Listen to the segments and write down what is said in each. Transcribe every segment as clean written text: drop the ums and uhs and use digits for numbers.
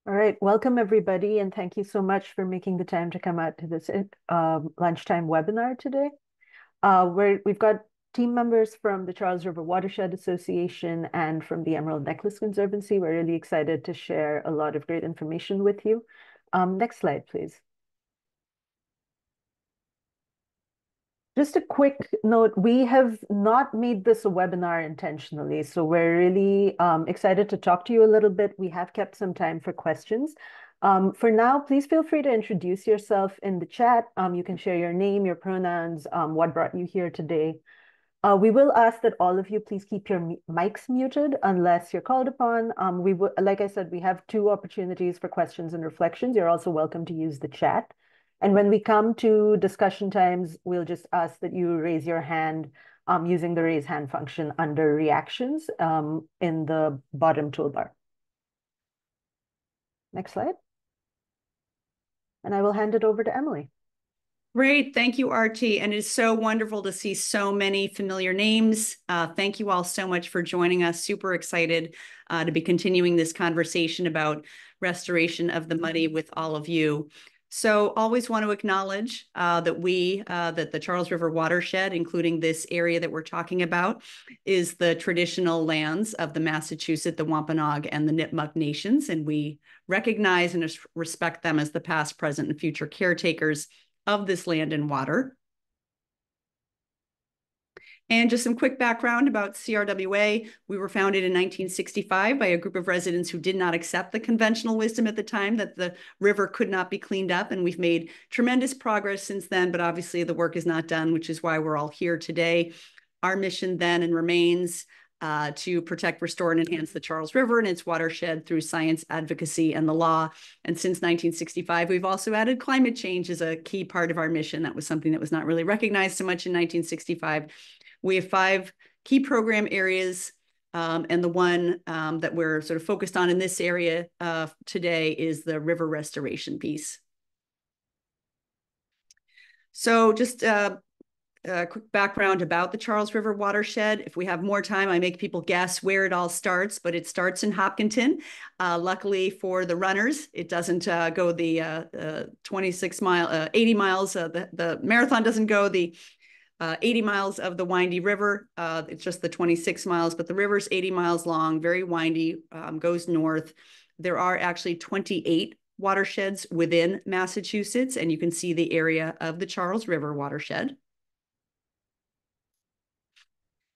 All right, welcome everybody, and thank you so much for making the time to come out to this lunchtime webinar today. We've got team members from the Charles River Watershed Association and from the Emerald Necklace Conservancy. We're really excited to share a lot of great information with you. Next slide, please. Just a quick note, we have not made this a webinar intentionally, so we're really excited to talk to you a little bit. We have kept some time for questions. For now, please feel free to introduce yourself in the chat. You can share your name, your pronouns, what brought you here today. We will ask that all of you please keep your mics muted unless you're called upon. Like I said, we have two opportunities for questions and reflections. You're also welcome to use the chat. And when we come to discussion times, we'll just ask that you raise your hand using the raise hand function under reactions in the bottom toolbar. Next slide. And I will hand it over to Emily. Great. Thank you, Artie. And it's so wonderful to see so many familiar names. Thank you all so much for joining us. Super excited to be continuing this conversation about restoration of the muddy with all of you. So always want to acknowledge that the Charles River Watershed, including this area that we're talking about, is the traditional lands of the Massachusetts, the Wampanoag, and the Nipmuc nations. And we recognize and respect them as the past, present, and future caretakers of this land and water. And just some quick background about CRWA. We were founded in 1965 by a group of residents who did not accept the conventional wisdom at the time that the river could not be cleaned up. And we've made tremendous progress since then, but obviously the work is not done, which is why we're all here today. Our mission then and remains to protect, restore, and enhance the Charles River and its watershed through science, advocacy, and the law. And since 1965, we've also added climate change as a key part of our mission. That was something that was not really recognized so much in 1965. We have 5 key program areas, and the one that we're sort of focused on in this area today is the river restoration piece. So just a quick background about the Charles River Watershed. If we have more time, I make people guess where it all starts, but it starts in Hopkinton. Luckily for the runners, it doesn't go the 80 miles. The marathon doesn't go the 80 miles of the windy river. It's just the 26 miles, but the river's 80 miles long, very windy, goes north. There are actually 28 watersheds within Massachusetts, and you can see the area of the Charles River watershed.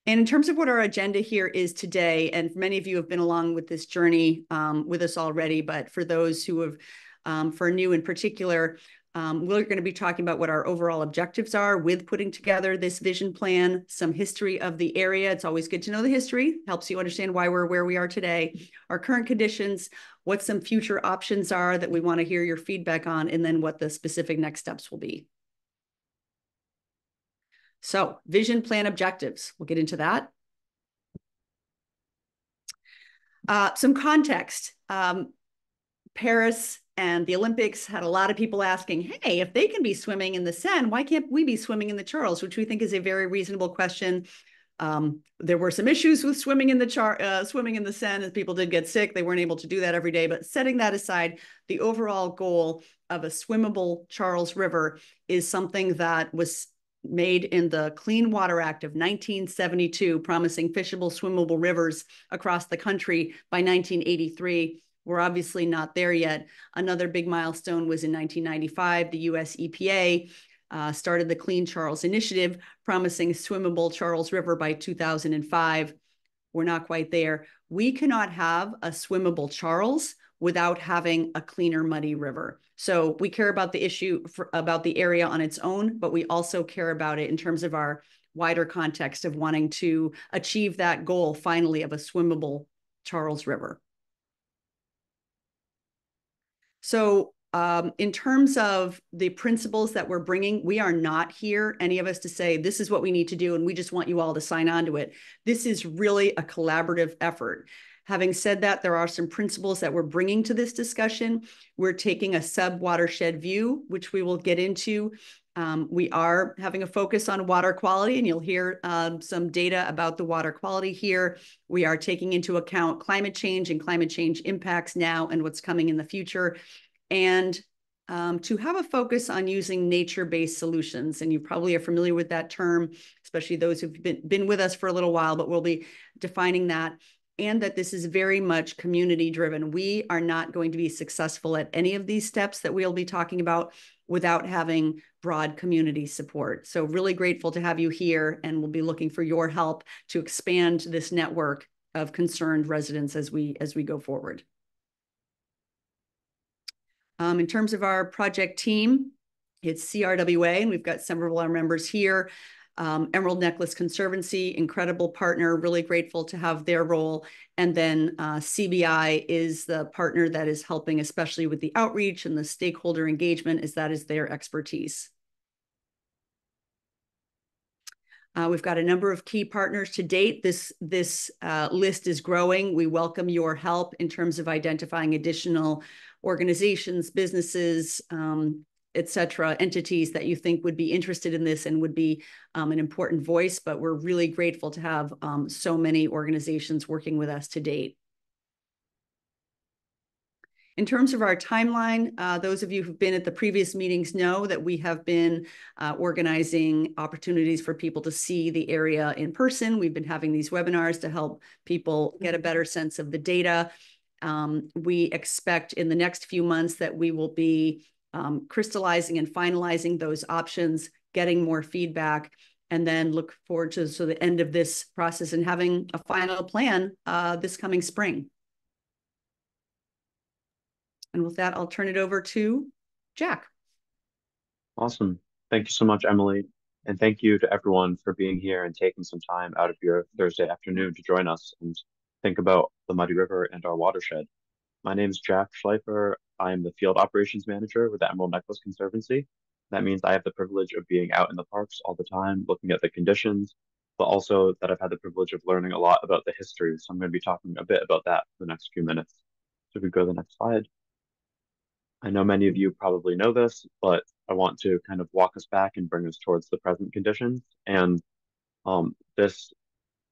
And in terms of what our agenda here is today, and many of you have been along with this journey with us already, but for those who have, for new in particular, we're going to be talking about what our overall objectives are with putting together this vision plan, some history of the area. It's always good to know the history, helps you understand why we're where we are today, our current conditions, what some future options are that we want to hear your feedback on, and then what the specific next steps will be. So vision plan objectives, we'll get into that. Some context. Paris and the Olympics had a lot of people asking, hey, if they can be swimming in the Seine, why can't we be swimming in the Charles? Which we think is a very reasonable question. There were some issues with swimming in the Seine, as people did get sick. They weren't able to do that every day. But setting that aside, the overall goal of a swimmable Charles River is something that was made in the Clean Water Act of 1972, promising fishable, swimmable rivers across the country by 1983. We're obviously not there yet. Another big milestone was in 1995, the US EPA started the Clean Charles Initiative, promising swimmable Charles River by 2005. We're not quite there. We cannot have a swimmable Charles without having a cleaner, muddy river. So we care about the issue about the area on its own, but we also care about it in terms of our wider context of wanting to achieve that goal finally of a swimmable Charles River. So in terms of the principles that we're bringing, we are not here, any of us, to say this is what we need to do and we just want you all to sign on to it. This is really a collaborative effort. Having said that, there are some principles that we're bringing to this discussion. We're taking a sub-watershed view, which we will get into. We are having a focus on water quality, and you'll hear some data about the water quality here. We are taking into account climate change and climate change impacts now and what's coming in the future. And to have a focus on using nature-based solutions. And you probably are familiar with that term, especially those who've been with us for a little while, but we'll be defining that. And that this is very much community driven. We are not going to be successful at any of these steps that we'll be talking about without having broad community support. So really grateful to have you here, and we'll be looking for your help to expand this network of concerned residents as we go forward. In terms of our project team, it's CRWA, and we've got several of our members here. Emerald Necklace Conservancy, incredible partner, really grateful to have their role. And then CBI is the partner that is helping, especially with the outreach and the stakeholder engagement, as that is their expertise. We've got a number of key partners to date. This list is growing. We welcome your help in terms of identifying additional organizations, businesses, et cetera, entities that you think would be interested in this and would be an important voice. But we're really grateful to have so many organizations working with us to date. In terms of our timeline, those of you who've been at the previous meetings know that we have been organizing opportunities for people to see the area in person. We've been having these webinars to help people get a better sense of the data. We expect in the next few months that we will be crystallizing and finalizing those options, getting more feedback, and then look forward to the end of this process and having a final plan this coming spring. And with that, I'll turn it over to Jack. Awesome. Thank you so much, Emily. And thank you to everyone for being here and taking some time out of your Thursday afternoon to join us and think about the Muddy River and our watershed. My name is Jack Schleifer. I'm the Field Operations Manager with the Emerald Necklace Conservancy. That means I have the privilege of being out in the parks all the time, looking at the conditions, but also that I've had the privilege of learning a lot about the history. So I'm going to be talking a bit about that for the next few minutes. So if we go to the next slide. I know many of you probably know this, but I want to kind of walk us back and bring us towards the present conditions. And this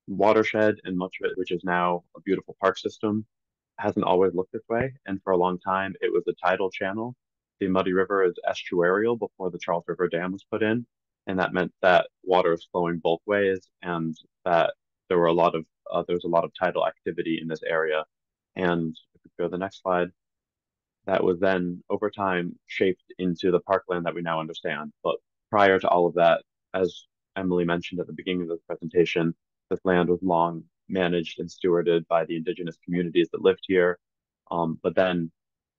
watershed, and much of it, which is now a beautiful park system, hasn't always looked this way. And for a long time, it was a tidal channel. The Muddy River is estuarial before the Charles River Dam was put in. And that meant that water was flowing both ways, and that there was a lot of tidal activity in this area. And if we go to the next slide, that was then over time shaped into the parkland that we now understand. But prior to all of that, as Emily mentioned at the beginning of the presentation, this land was long managed and stewarded by the indigenous communities that lived here. But then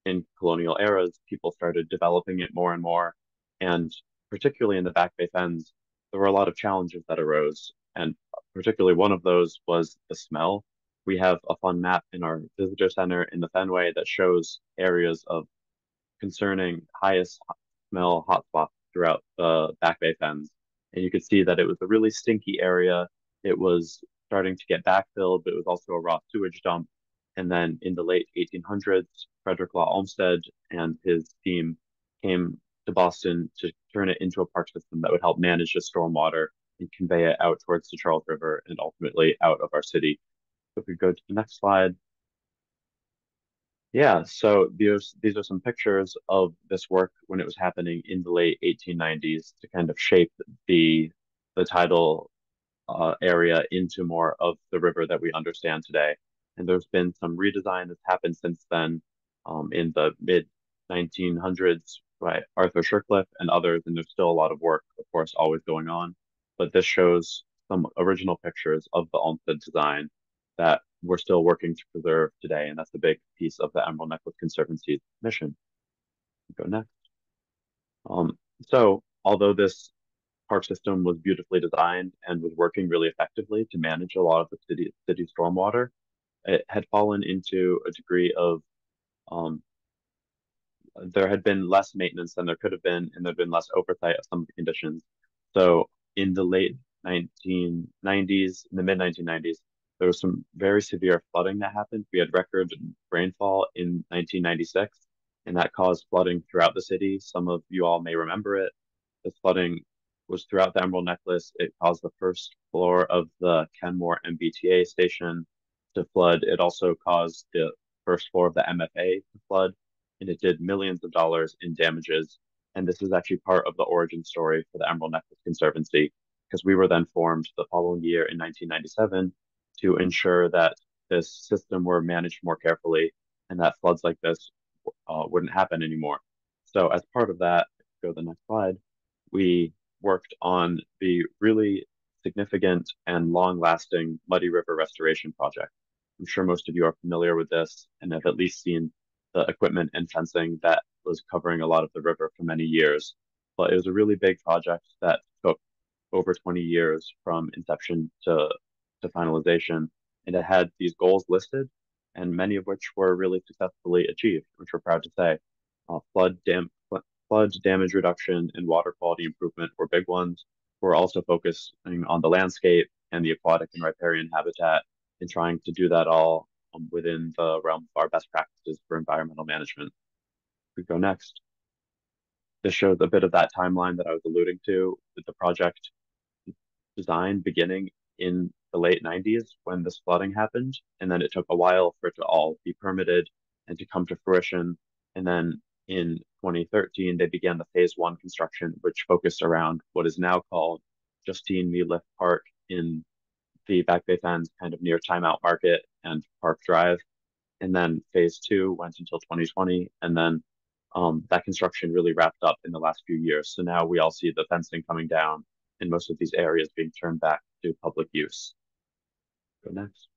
in colonial eras, people started developing it more and more. And particularly in the Back Bay Fens, there were a lot of challenges that arose. And particularly one of those was the smell. We have a fun map in our visitor center in the Fenway that shows areas of concerning highest smell hotspots throughout the Back Bay Fens. And you could see that it was a really stinky area. It was starting to get backfilled, but it was also a raw sewage dump. And then in the late 1800s, Frederick Law Olmsted and his team came to Boston to turn it into a park system that would help manage the stormwater and convey it out towards the Charles River and ultimately out of our city. So if we go to the next slide. Yeah, so these are some pictures of this work when it was happening in the late 1890s to kind of shape the tidal area into more of the river that we understand today. And there's been some redesign that's happened since then in the mid 1900s by Arthur Shercliffe and others, and there's still a lot of work, of course, always going on. But this shows some original pictures of the Olmsted design that we're still working to preserve today, and that's a big piece of the Emerald Necklace Conservancy's mission. Go next. So although this park system was beautifully designed and was working really effectively to manage a lot of the city stormwater, it had fallen into a degree of there had been less maintenance than there could have been, and there'd been less oversight of some of the conditions. So in the late 1990s, in the mid 1990s, there was some very severe flooding that happened. We had record rainfall in 1996, and that caused flooding throughout the city. Some of you all may remember it. this flooding was throughout the Emerald Necklace. It caused the first floor of the Kenmore MBTA station to flood. It also caused the first floor of the MFA to flood, and it did millions of dollars in damages. And this is actually part of the origin story for the Emerald Necklace Conservancy, because we were then formed the following year in 1997 to ensure that this system were managed more carefully and that floods like this wouldn't happen anymore. So as part of that, go to the next slide, we worked on the really significant and long-lasting Muddy River Restoration Project. I'm sure most of you are familiar with this and have at least seen the equipment and fencing that was covering a lot of the river for many years. But it was a really big project that took over 20 years from inception to finalization. And it had these goals listed, and many of which were really successfully achieved, which we're proud to say. Flood damage reduction and water quality improvement were big ones. We're also focusing on the landscape and the aquatic and riparian habitat and trying to do that all within the realm of our best practices for environmental management. We go next. This shows a bit of that timeline that I was alluding to with the project design beginning in the late 90s when this flooding happened. And then it took a while for it to all be permitted and to come to fruition. And then in 2013, they began the phase one construction, which focused around what is now called Justine Mealiff Park in the Back Bay Fens, kind of near Timeout Market and Park Drive. And then phase two went until 2020. And then that construction really wrapped up in the last few years. So now we all see the fencing coming down and most of these areas being turned back to public use. Go next.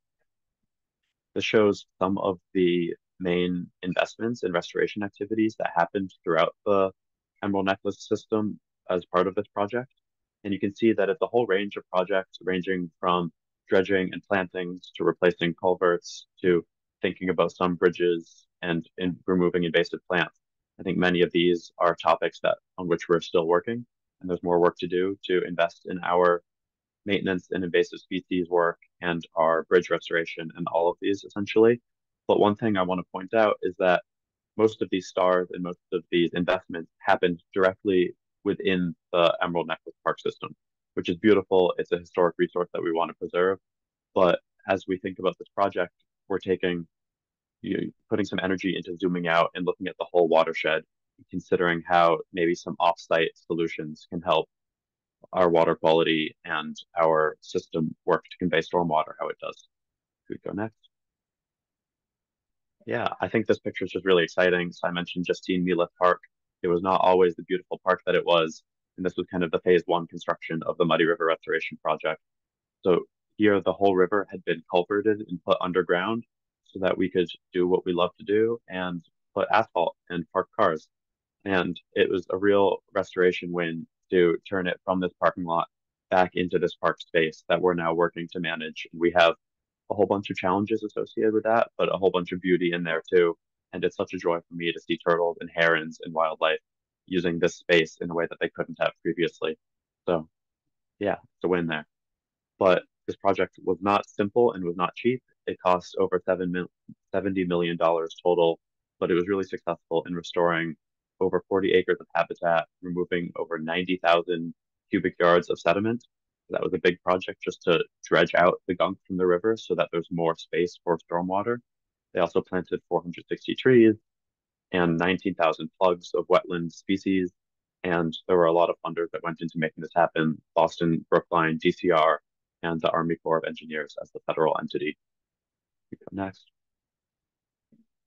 This shows some of the main investments and restoration activities that happened throughout the Emerald Necklace system as part of this project. And you can see that it's a whole range of projects ranging from dredging and plantings to replacing culverts to thinking about some bridges and removing invasive plants. I think many of these are topics on which we're still working, and there's more work to do to invest in our maintenance and invasive species work and our bridge restoration and all of these essentially. But one thing I want to point out is that most of these stars and most of these investments happened directly within the Emerald Necklace Park system, which is beautiful. It's a historic resource that we want to preserve. But as we think about this project, we're putting some energy into zooming out and looking at the whole watershed, considering how maybe some off-site solutions can help our water quality and our system work to convey stormwater how it does. Could we go next? Yeah, I think this picture is just really exciting. So I mentioned Justine Mealiff Park. It was not always the beautiful park that it was, and this was kind of the phase one construction of the Muddy River Restoration Project. So here, the whole river had been culverted and put underground so that we could do what we love to do and put asphalt and park cars. And it was a real restoration win to turn it from this parking lot back into this park space that we're now working to manage. We have a whole bunch of challenges associated with that, but a whole bunch of beauty in there too. And it's such a joy for me to see turtles and herons and wildlife using this space in a way that they couldn't have previously. So yeah, it's a win there. But this project was not simple and was not cheap. It cost over $70 million total, but it was really successful in restoring over 40 acres of habitat, removing over 90,000 cubic yards of sediment. That was a big project just to dredge out the gunk from the river so that there's more space for stormwater. They also planted 460 trees and 19,000 plugs of wetland species. And there were a lot of funders that went into making this happen: Boston, Brookline, DCR, and the Army Corps of Engineers as the federal entity. We go next.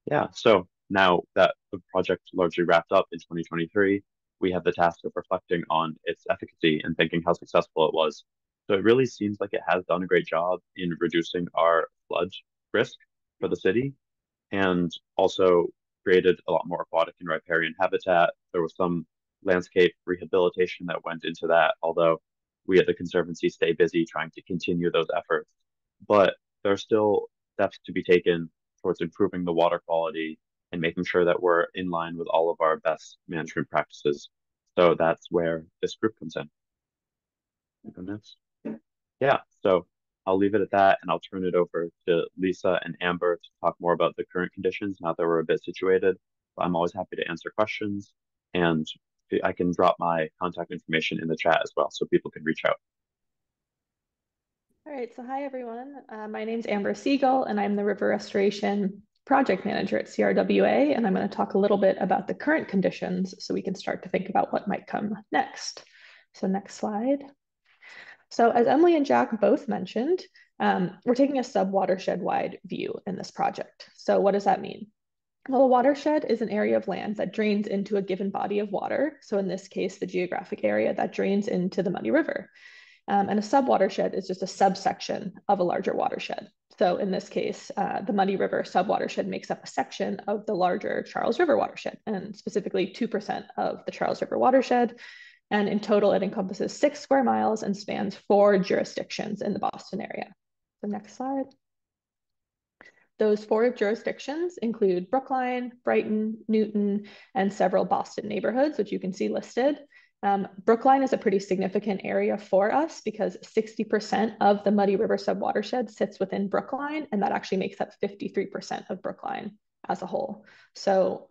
Yeah, so now that the project largely wrapped up in 2023, we have the task of reflecting on its efficacy and thinking how successful it was. So it really seems like it has done a great job in reducing our flood risk for the city and also created a lot more aquatic and riparian habitat. There was some landscape rehabilitation that went into that, although we at the Conservancy stay busy trying to continue those efforts. But there are still steps to be taken towards improving the water quality and making sure that we're in line with all of our best management practices. So that's where this group comes in. Go next. Yeah, so I'll leave it at that and I'll turn it over to Lisa and Amber to talk more about the current conditions now that we're a bit situated. I'm always happy to answer questions and I can drop my contact information in the chat as well so people can reach out. All right, so hi everyone. My name's Amber Siegel, and I'm the River Restoration Project Manager at CRWA, and I'm going to talk a little bit about the current conditions so we can start to think about what might come next. So next slide. So as Emily and Jack both mentioned, we're taking a sub-watershed-wide view in this project. So what does that mean? Well, a watershed is an area of land that drains into a given body of water. So in this case, the geographic area that drains into the Muddy River. And a sub-watershed is just a subsection of a larger watershed. So in this case, the Muddy River sub-watershed makes up a section of the larger Charles River watershed, and specifically 2% of the Charles River watershed. And in total, it encompasses 6 square miles and spans 4 jurisdictions in the Boston area. The next slide. Those 4 jurisdictions include Brookline, Brighton, Newton, and several Boston neighborhoods, which you can see listed. Brookline is a pretty significant area for us because 60% of the Muddy River subwatershed sits within Brookline, and that actually makes up 53% of Brookline as a whole. So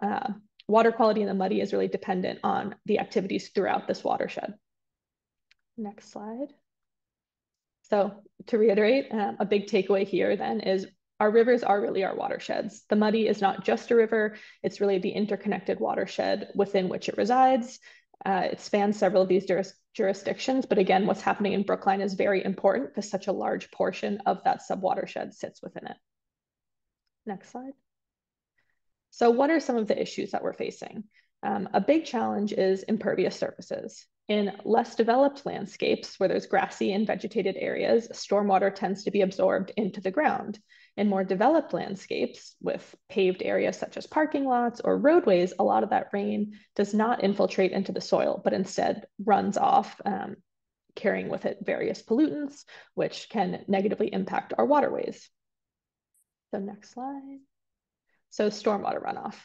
water quality in the Muddy is really dependent on the activities throughout this watershed. Next slide. So to reiterate, a big takeaway here then is our rivers are really our watersheds. The Muddy is not just a river, it's really the interconnected watershed within which it resides. It spans several of these jurisdictions, but again, what's happening in Brookline is very important because such a large portion of that subwatershed sits within it. Next slide. So what are some of the issues that we're facing? A big challenge is impervious surfaces. In less developed landscapes where there's grassy and vegetated areas, stormwater tends to be absorbed into the ground. In more developed landscapes with paved areas such as parking lots or roadways, a lot of that rain does not infiltrate into the soil, but instead runs off, carrying with it various pollutants, which can negatively impact our waterways. So next slide. So stormwater runoff,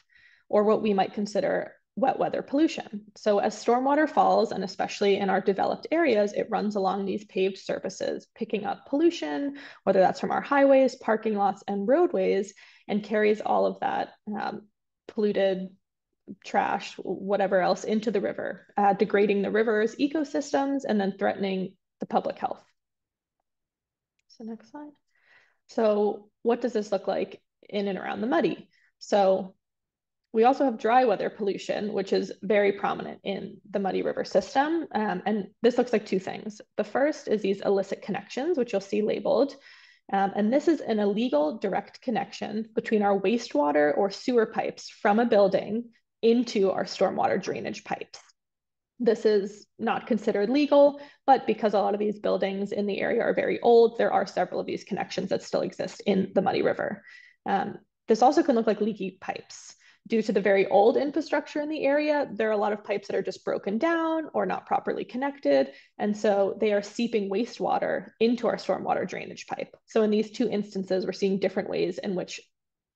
or what we might consider wet weather pollution. So as stormwater falls, and especially in our developed areas, it runs along these paved surfaces, picking up pollution, whether that's from our highways, parking lots, and roadways, and carries all of that polluted trash, whatever else, into the river, degrading the river's ecosystems and then threatening the public health. So next slide. So what does this look like in and around the Muddy? So we also have dry weather pollution, which is very prominent in the Muddy River system. And this looks like 2 things. The first is these illicit connections, which you'll see labeled. And this is an illegal direct connection between our wastewater or sewer pipes from a building into our stormwater drainage pipes. This is not considered legal, but because a lot of these buildings in the area are very old, there are several of these connections that still exist in the Muddy River. This also can look like leaky pipes. Due to the very old infrastructure in the area, there are a lot of pipes that are just broken down or not properly connected. And so they are seeping wastewater into our stormwater drainage pipe. So in these 2 instances, we're seeing different ways in which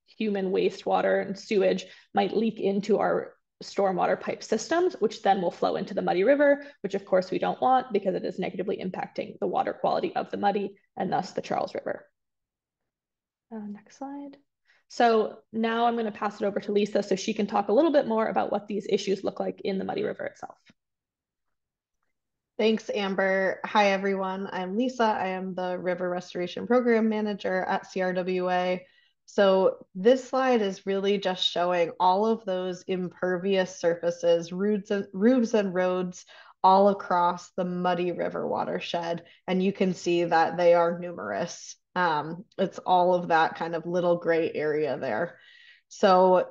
human wastewater and sewage might leak into our stormwater pipe systems, which then will flow into the Muddy River, which of course we don't want because it is negatively impacting the water quality of the Muddy and thus the Charles River. Next slide. So now I'm going to pass it over to Lisa so she can talk a little bit more about what these issues look like in the Muddy River itself. Thanks, Amber. Hi, everyone. I'm Lisa. I am the River Restoration Program Manager at CRWA. So this slide is really just showing all of those impervious surfaces, roofs and roads all across the Muddy River watershed. And you can see that they are numerous. It's all of that kind of little gray area there. So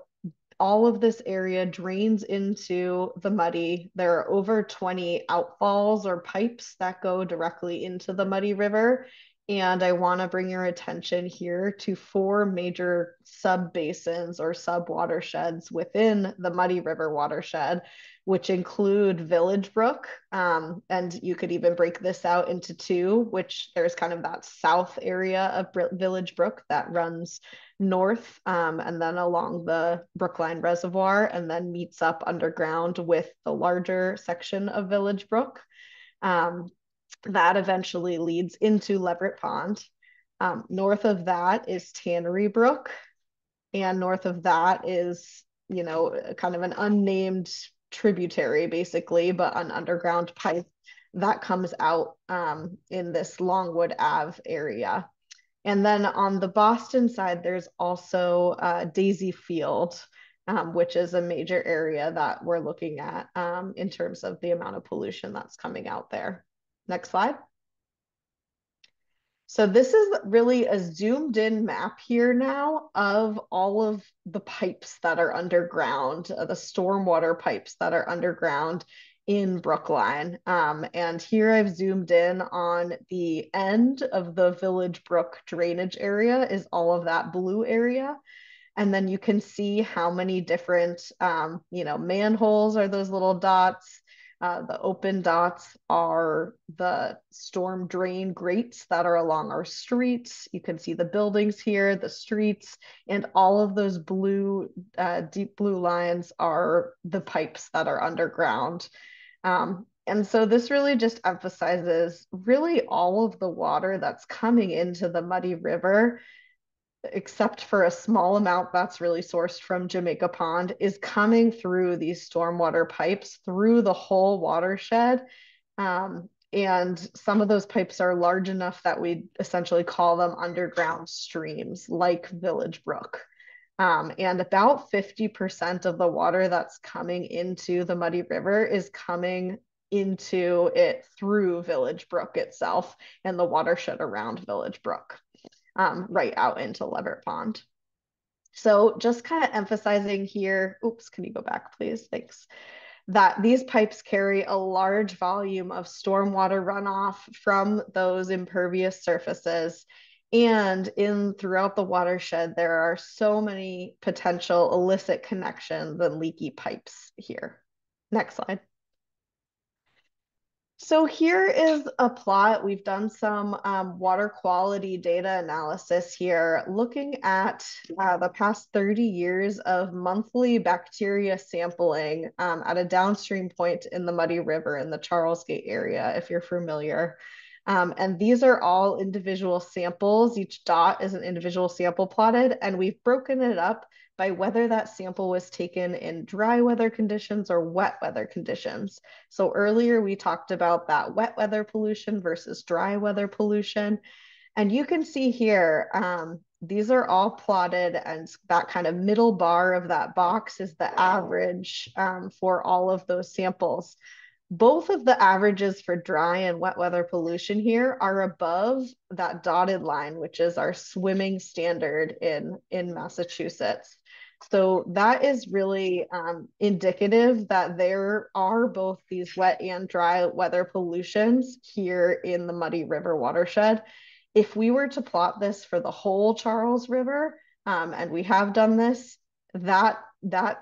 all of this area drains into the Muddy. There are over 20 outfalls or pipes that go directly into the Muddy River. And I want to bring your attention here to 4 major sub-basins or sub-watersheds within the Muddy River watershed, which include Village Brook. And you could even break this out into 2, which there's kind of that south area of Village Brook that runs north and then along the Brookline Reservoir and then meets up underground with the larger section of Village Brook. That eventually leads into Leverett Pond. North of that is Tannery Brook. And north of that is, kind of an unnamed tributary basically, but an underground pipe that comes out in this Longwood Ave area. And then on the Boston side, there's also Daisy Field, which is a major area that we're looking at in terms of the amount of pollution that's coming out there. Next slide. So this is really a zoomed in map here now of all of the pipes that are underground, the stormwater pipes that are underground in Brookline. And here I've zoomed in on the end of the Village Brook drainage area is all of that blue area. And then you can see how many different, manholes are those little dots. The open dots are the storm drain grates that are along our streets. You can see the buildings here, the streets, and all of those blue, deep blue lines are the pipes that are underground. And so this really just emphasizes really all of the water that's coming into the Muddy River, except for a small amount that's really sourced from Jamaica Pond, is coming through these stormwater pipes through the whole watershed. And some of those pipes are large enough that we essentially call them underground streams, like Village Brook. And about 50% of the water that's coming into the Muddy River is coming into it through Village Brook itself and the watershed around Village Brook. Right out into Leverett Pond. So just kind of emphasizing here, oops, can you go back, please? Thanks. That these pipes carry a large volume of stormwater runoff from those impervious surfaces. And throughout the watershed, there are so many potential illicit connections and leaky pipes here. Next slide. So here is a plot. We've done some water quality data analysis here, looking at the past 30 years of monthly bacteria sampling at a downstream point in the Muddy River in the Charlesgate area, if you're familiar. And these are all individual samples. Each dot is an individual sample plotted, and we've broken it up by whether that sample was taken in dry weather conditions or wet weather conditions. So earlier we talked about that wet weather pollution versus dry weather pollution. And you can see here, these are all plotted, and that kind of middle bar of that box is the average for all of those samples. Both of the averages for dry and wet weather pollution here are above that dotted line, which is our swimming standard in Massachusetts. So that is really indicative that there are both these wet and dry weather pollutions here in the Muddy River watershed. If we were to plot this for the whole Charles River, and we have done this, that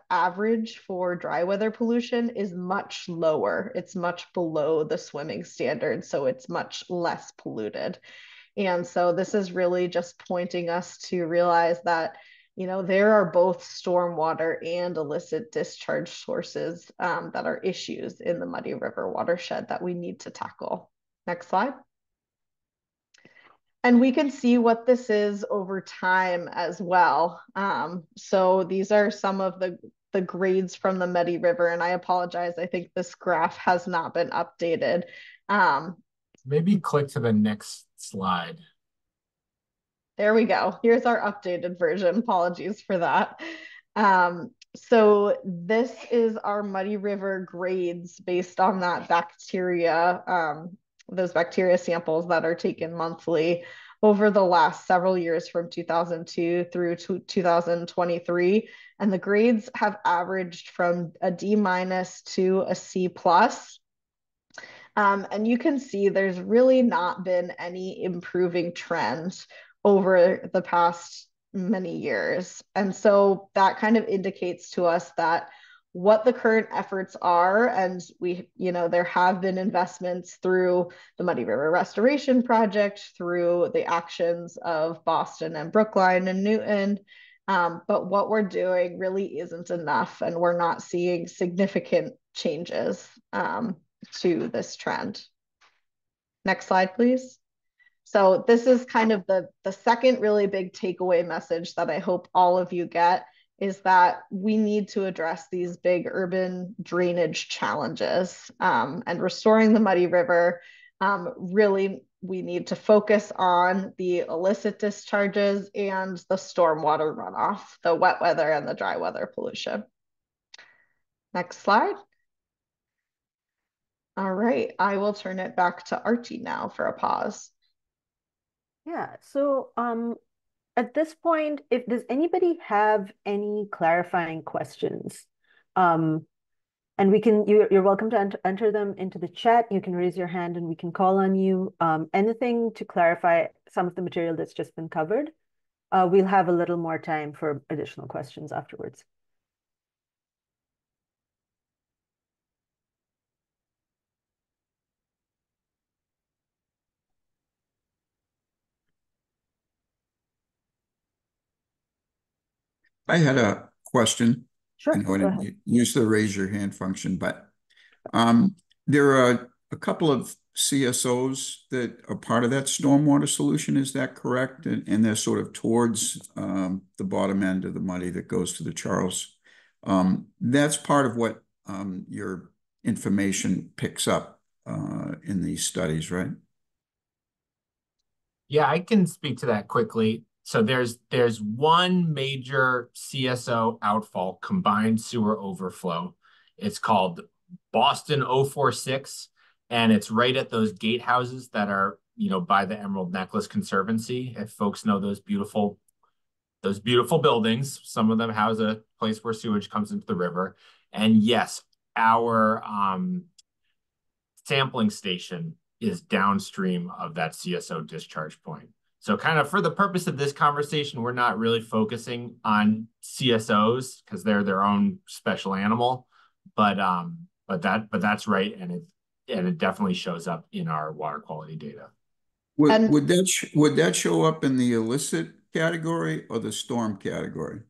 average for dry weather pollution is much lower. It's much below the swimming standard, so it's much less polluted. And so this is really just pointing us to realize that there are both stormwater and illicit discharge sources that are issues in the Muddy River watershed that we need to tackle. Next slide. And we can see what this is over time as well. So these are some of the grades from the Muddy River, and I apologize, I think this graph has not been updated. Maybe click to the next slide. There we go. Here's our updated version. Apologies for that. So this is our Muddy River grades based on that bacteria, those bacteria samples that are taken monthly over the last several years from 2002 through 2023. And the grades have averaged from a D- to a C+. And you can see there's really not been any improving trend over the past many years. And so that kind of indicates to us that what the current efforts are, and there have been investments through the Muddy River Restoration Project, through the actions of Boston and Brookline and Newton, but what we're doing really isn't enough, and we're not seeing significant changes to this trend. Next slide, please. So this is kind of the second really big takeaway message that I hope all of you get, is that we need to address these big urban drainage challenges, and restoring the Muddy River. Really, we need to focus on the illicit discharges and the stormwater runoff, the wet weather and the dry weather pollution. Next slide. All right, I will turn it back to Archie now for a pause. Yeah, so at this point, does anybody have any clarifying questions? And you're welcome to enter them into the chat. You can raise your hand and we can call on you. Anything to clarify some of the material that's just been covered. We'll have a little more time for additional questions afterwards. I had a question. Sure, I know I go didn't ahead. use the raise your hand function, but there are a couple of CSOs that are part of that stormwater solution. Is that correct? And they're sort of towards the bottom end of the Muddy that goes to the Charles. That's part of what your information picks up in these studies, right? Yeah, I can speak to that quickly. So there's one major CSO outfall, combined sewer overflow. It's called Boston 046, and it's right at those gatehouses that are, by the Emerald Necklace Conservancy. If folks know those beautiful buildings, some of them house a place where sewage comes into the river. And yes, our sampling station is downstream of that CSO discharge point. So kind of for the purpose of this conversation, we're not really focusing on CSOs because they're their own special animal, but that's right, and it definitely shows up in our water quality data. Would that show up in the illicit category or the storm category?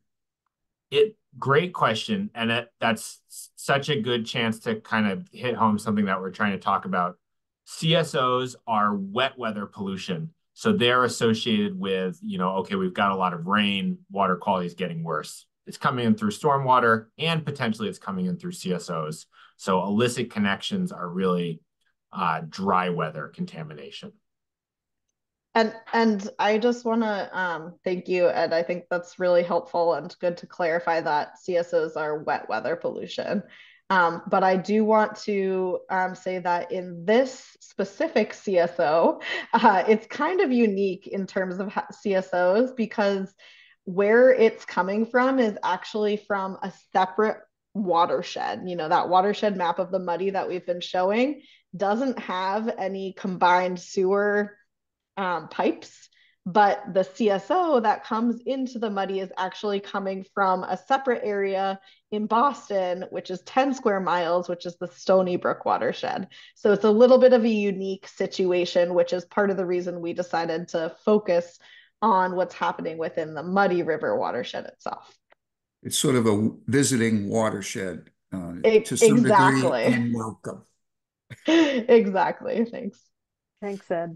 Great question, and that's such a good chance to kind of hit home something that we're trying to talk about. CSOs are wet weather pollution, so they're associated with, okay, we've got a lot of rain, water quality is getting worse. It's coming in through stormwater, and potentially it's coming in through CSOs. So illicit connections are really dry weather contamination. And I just want to thank you, Ed. I think that's really helpful and good to clarify that CSOs are wet weather pollution. But I do want to say that in this specific CSO, it's kind of unique in terms of CSOs because where it's coming from is actually from a separate watershed. That watershed map of the Muddy that we've been showing doesn't have any combined sewer pipes, but the CSO that comes into the Muddy is actually coming from a separate area in Boston, which is 10 square miles, which is the Stony Brook watershed. So it's a little bit of a unique situation, which is part of the reason we decided to focus on what's happening within the Muddy River watershed itself. It's sort of a visiting watershed to some degree, and welcome. Exactly. Thanks. Thanks, Ed.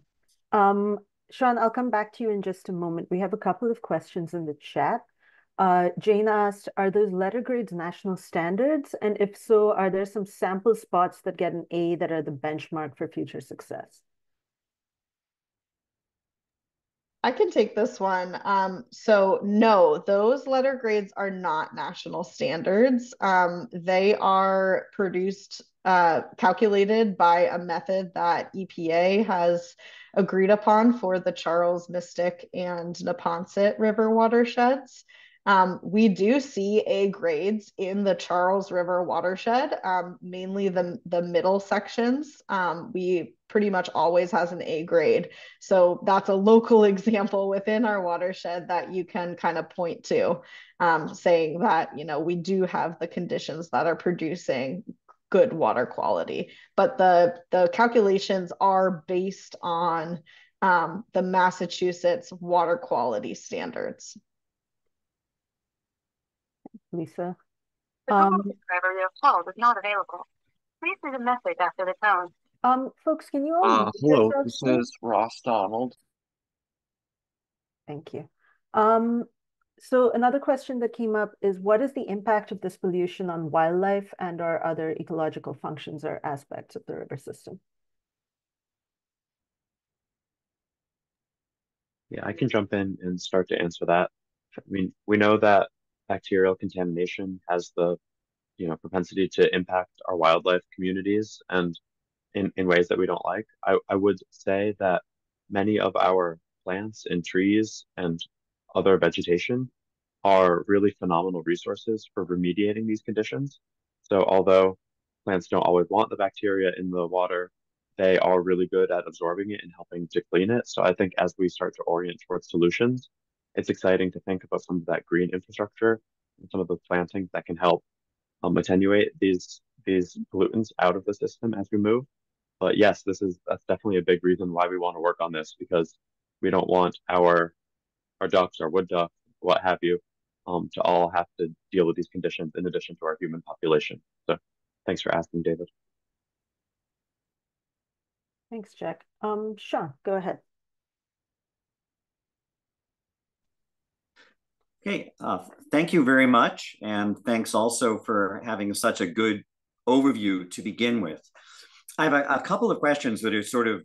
Sean, I'll come back to you in just a moment. We have a couple of questions in the chat. Jane asked, are those letter grades national standards? And if so, are there some sample spots that get an A that are the benchmark for future success? I can take this one. So no, those letter grades are not national standards. They are produced, calculated by a method that EPA has agreed upon for the Charles, Mystic, and Neponset River watersheds. We do see A grades in the Charles River watershed, mainly the middle sections. We pretty much always has an A grade. So that's a local example within our watershed that you can kind of point to, saying that, we do have the conditions that are producing good water quality. But the calculations are based on the Massachusetts water quality standards. Lisa. The mobile subscriber you have called is not available. Please leave a message after the tone. Folks, can you all hello, this is Ross Donald. Thank you. So another question that came up is, what is the impact of this pollution on wildlife and or other ecological functions or aspects of the river system? Yeah, I can jump in and start to answer that. I mean, we know that bacterial contamination has the, propensity to impact our wildlife communities and in ways that we don't like. I would say that many of our plants and trees and other vegetation are really phenomenal resources for remediating these conditions. So although plants don't always want the bacteria in the water, they are really good at absorbing it and helping to clean it. So I think as we start to orient towards solutions, it's exciting to think about some of that green infrastructure and some of the plantings that can help attenuate these pollutants out of the system as we move. But yes, that's definitely a big reason why we want to work on this, because we don't want our ducks, our wood duck, what have you, to all have to deal with these conditions in addition to our human population. So thanks for asking, David. Thanks, Jack. Sean, go ahead. Okay, thank you very much. And thanks also for having such a good overview to begin with. I have a couple of questions that are sort of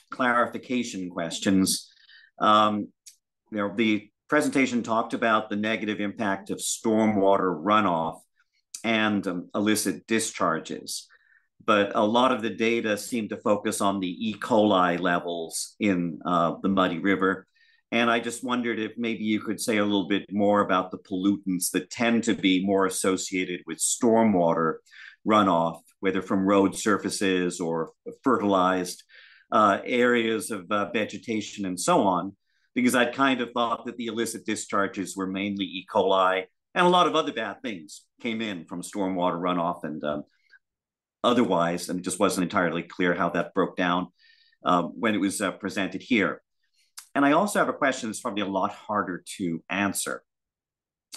clarification questions. The presentation talked about the negative impact of stormwater runoff and illicit discharges. But a lot of the data seem to focus on the E. coli levels in the Muddy River. And I just wondered if maybe you could say a little bit more about the pollutants that tend to be more associated with stormwater runoff, whether from road surfaces or fertilized areas of vegetation and so on, because I'd kind of thought that the illicit discharges were mainly E. coli, and a lot of other bad things came in from stormwater runoff and otherwise, and it just wasn't entirely clear how that broke down when it was presented here. And I also have a question that's probably a lot harder to answer.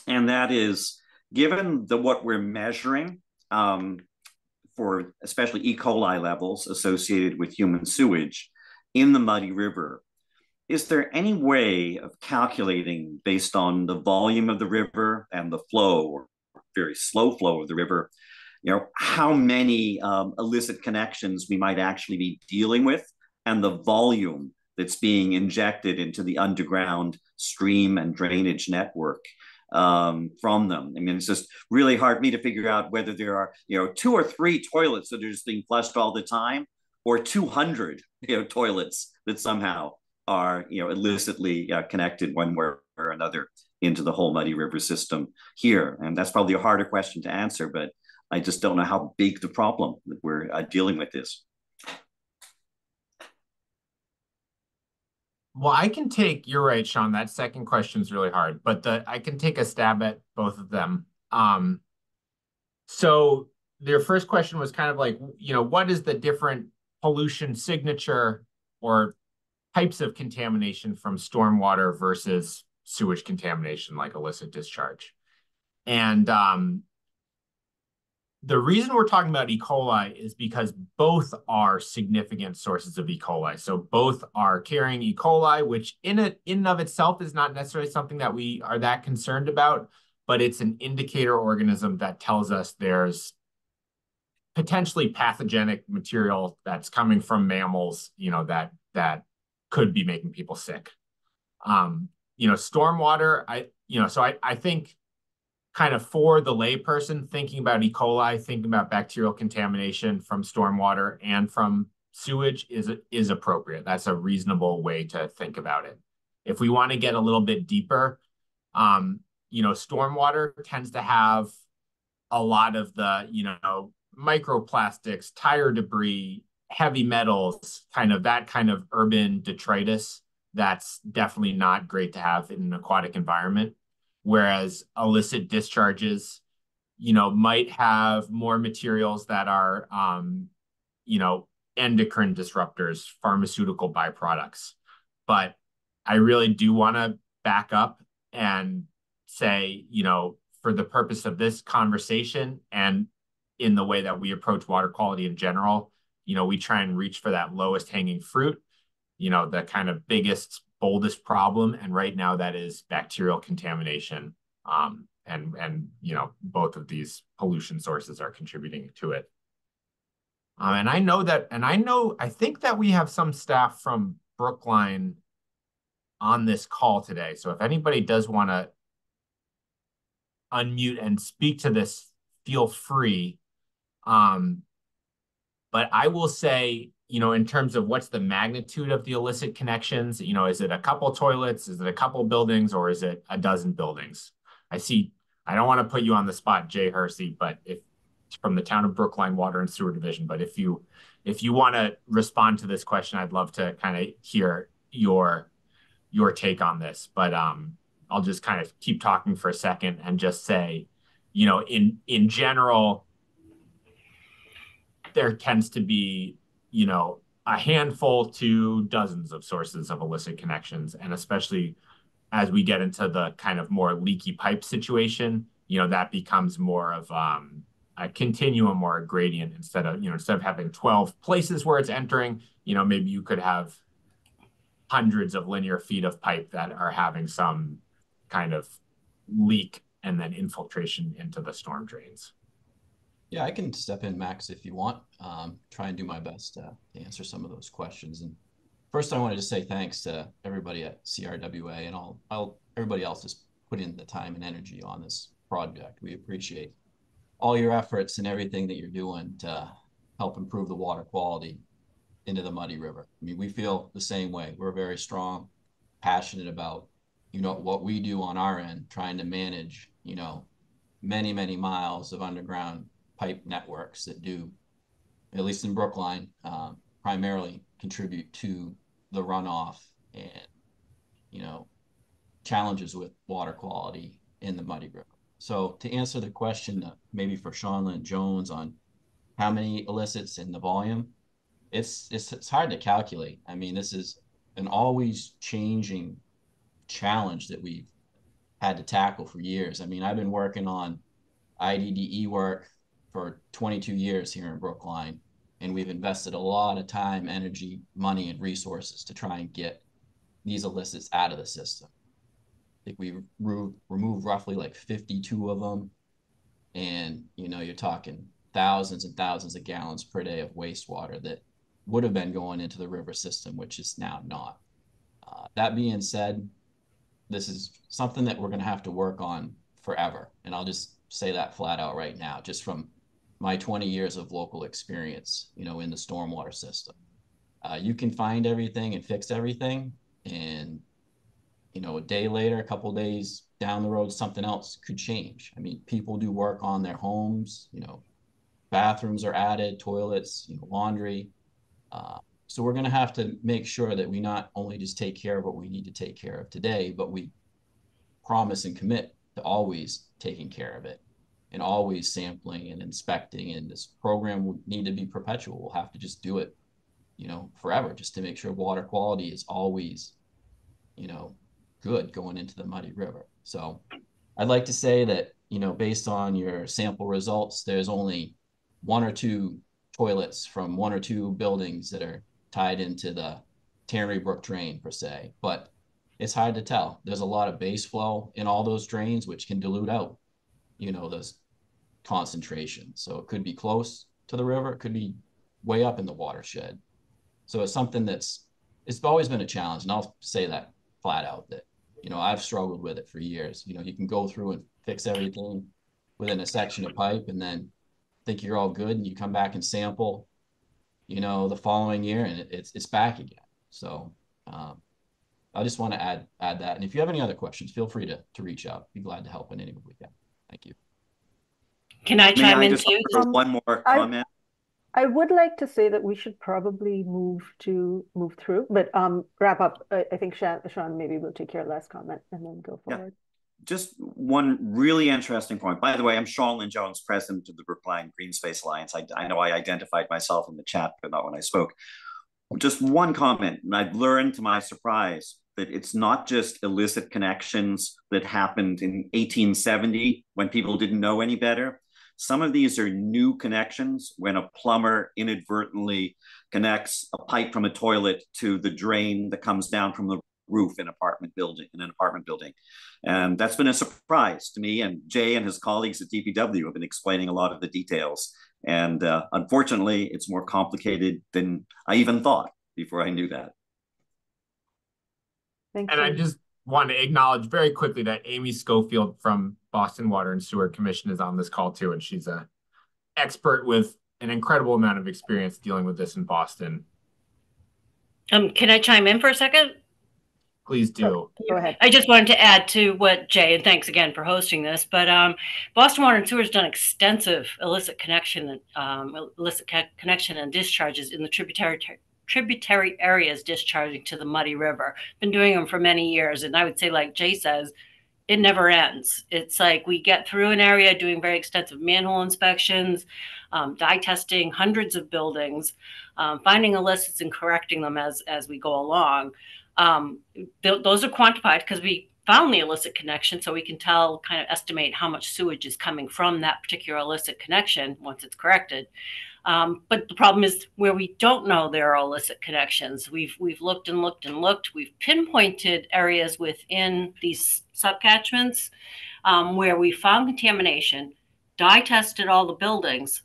And that is, given what we're measuring for especially E. coli levels associated with human sewage in the Muddy River, is there any way of calculating based on the volume of the river and the flow or very slow flow of the river, how many illicit connections we might actually be dealing with and the volume that's being injected into the underground stream and drainage network from them? I mean, it's just really hard for me to figure out whether there are, 2 or 3 toilets that are just being flushed all the time, or 200, toilets that somehow are, illicitly connected one way or another into the whole Muddy River system here. And that's probably a harder question to answer, but I just don't know how big the problem that we're dealing with is. Well, you're right, Sean, that second question is really hard, but I can take a stab at both of them. So their first question was kind of like, what is the different pollution signature or types of contamination from stormwater versus sewage contamination, like illicit discharge? And the reason we're talking about E. coli is because both are significant sources of E. coli. So both are carrying E. coli, which in and of itself is not necessarily something that we are that concerned about, but it's an indicator organism that tells us there's potentially pathogenic material that's coming from mammals, that could be making people sick. Stormwater, I think kind of for the layperson thinking about E. coli, thinking about bacterial contamination from stormwater and from sewage is appropriate. That's a reasonable way to think about it. If we want to get a little bit deeper, stormwater tends to have a lot of the, microplastics, tire debris, heavy metals, that kind of urban detritus that's definitely not great to have in an aquatic environment. Whereas illicit discharges, might have more materials that are, endocrine disruptors, pharmaceutical byproducts. But I really do want to back up and say, for the purpose of this conversation and in the way that we approach water quality in general, we try and reach for that lowest hanging fruit, the kind of biggest boldest problem, and right now that is bacterial contamination. And you know, both of these pollution sources are contributing to it. And I think that we have some staff from Brookline on this call today. So if anybody does want to unmute and speak to this, feel free. But I will say, you know, in terms of what's the magnitude of the illicit connections, you know, is it a couple toilets? Is it a couple buildings, or is it a dozen buildings? I don't want to put you on the spot, Jay Hersey, but if from the town of Brookline Water and Sewer Division, but if you want to respond to this question, I'd love to kind of hear your take on this. But I'll just kind of keep talking for a second and just say, you know, in general, there tends to be, you know, a handful to dozens of sources of illicit connections. And especially as we get into the kind of more leaky pipe situation, you know, that becomes more of a continuum or a gradient instead of having 12 places where it's entering, you know, maybe you could have hundreds of linear feet of pipe that are having some kind of leak and then infiltration into the storm drains. Yeah, I can step in, Max, if you want. Try and do my best to answer some of those questions. And first, I wanted to say thanks to everybody at CRWA and everybody else has put in the time and energy on this project. We appreciate all your efforts and everything that you're doing to help improve the water quality into the Muddy River. I mean, we feel the same way. We're very strong, passionate about, you know, what we do on our end, trying to manage, you know, many, many miles of underground pipe networks that do, at least in Brookline, primarily contribute to the runoff and, you know, challenges with water quality in the Muddy River. So to answer the question, maybe for Sean Lynn Jones on how many illicits in the volume, it's hard to calculate. I mean, this is an always changing challenge that we've had to tackle for years. I mean, I've been working on IDDE work for 22 years here in Brookline, and we've invested a lot of time, energy, money, and resources to try and get these illicits out of the system. I think we removed roughly like 52 of them, and you know, you're talking thousands and thousands of gallons per day of wastewater that would have been going into the river system, which is now not. That being said, this is something that we're going to have to work on forever, and I'll just say that flat out right now, just from my 20 years of local experience, you know, in the stormwater system. You can find everything and fix everything, and you know, a day later, a couple of days down the road, something else could change. I mean, people do work on their homes, you know, bathrooms are added, toilets, you know, laundry. So we're going to have to make sure that we not only just take care of what we need to take care of today, but we promise and commit to always taking care of it and always sampling and inspecting. And this program will need to be perpetual. We'll have to just do it, you know, forever, just to make sure water quality is always, you know, good going into the Muddy River. So I'd like to say that, you know, based on your sample results, there's only one or two toilets from one or two buildings that are tied into the Tannery Brook drain per se, but it's hard to tell. There's a lot of base flow in all those drains, which can dilute out, you know, those concentrations. So it could be close to the river, it could be way up in the watershed. So it's something it's always been a challenge. And I'll say that flat out that, you know, I've struggled with it for years. You know, you can go through and fix everything within a section of pipe and then think you're all good, and you come back and sample, you know, the following year and it's back again. So I just want to add that. And if you have any other questions, feel free to reach out. Be glad to help in any way we can. Thank you. Can I chime in too? One more comment. I would like to say that we should probably move through, but wrap up. I think Sean maybe will take your last comment and then go forward. Yeah. Just one really interesting point. By the way, I'm Sean Lynn Jones, president of the Brookline Green Space Alliance. I know I identified myself in the chat, but not when I spoke. Just one comment, and I've learned to my surprise that it's not just illicit connections that happened in 1870 when people didn't know any better. Some of these are new connections when a plumber inadvertently connects a pipe from a toilet to the drain that comes down from the roof in an apartment building. And that's been a surprise to me. And Jay and his colleagues at DPW have been explaining a lot of the details. And unfortunately, it's more complicated than I even thought before I knew that. Thank And you. I just want to acknowledge very quickly that Amy Schofield from Boston Water and Sewer Commission is on this call too, and she's an expert with an incredible amount of experience dealing with this in Boston. Can I chime in for a second? Please do. Go ahead. I just wanted to add to what Jay, and thanks again for hosting this, but Boston Water and Sewer has done extensive illicit connection and discharges in the tributary areas discharging to the Muddy River. Been doing them for many years, and I would say, like Jay says, it never ends. It's like we get through an area doing very extensive manhole inspections, dye testing hundreds of buildings, finding illicits and correcting them as we go along. Those are quantified because we found the illicit connection, so we can kind of estimate how much sewage is coming from that particular illicit connection once it's corrected. But the problem is where we don't know there are illicit connections. We've looked and looked and looked. We've pinpointed areas within these subcatchments where we found contamination, dye tested all the buildings,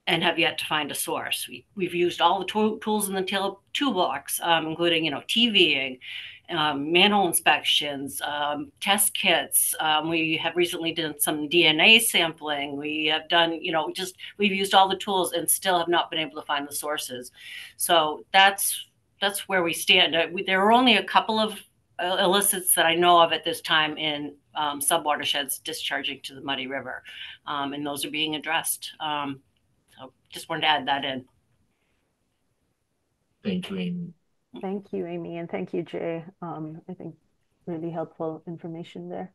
and have yet to find a source. We've used all the tools in the toolbox, including, TVing, manhole inspections, test kits. We have recently done some DNA sampling. We have done, we've used all the tools and still have not been able to find the sources. So that's where we stand. There are only a couple of illicits that I know of at this time in sub-watersheds discharging to the Muddy River, and those are being addressed. So just wanted to add that in. Thank you, Amy. Thank you, Amy, and thank you, Jay. I think really helpful information there.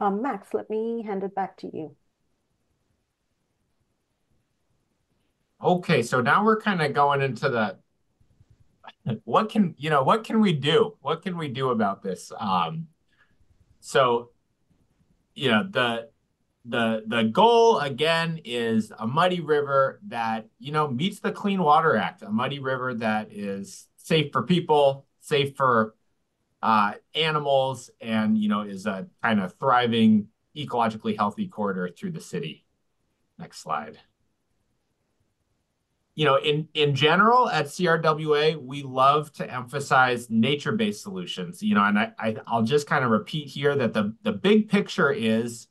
Max, let me hand it back to you. Okay, so now we're kind of going into the what can we do? What can we do about this? So the goal again is a Muddy River that meets the Clean Water Act, a Muddy River that is safe for people, safe for animals, and is a kind of thriving, ecologically healthy corridor through the city. Next slide. In general at CRWA, we love to emphasize nature-based solutions. And I'll just kind of repeat here that the big picture is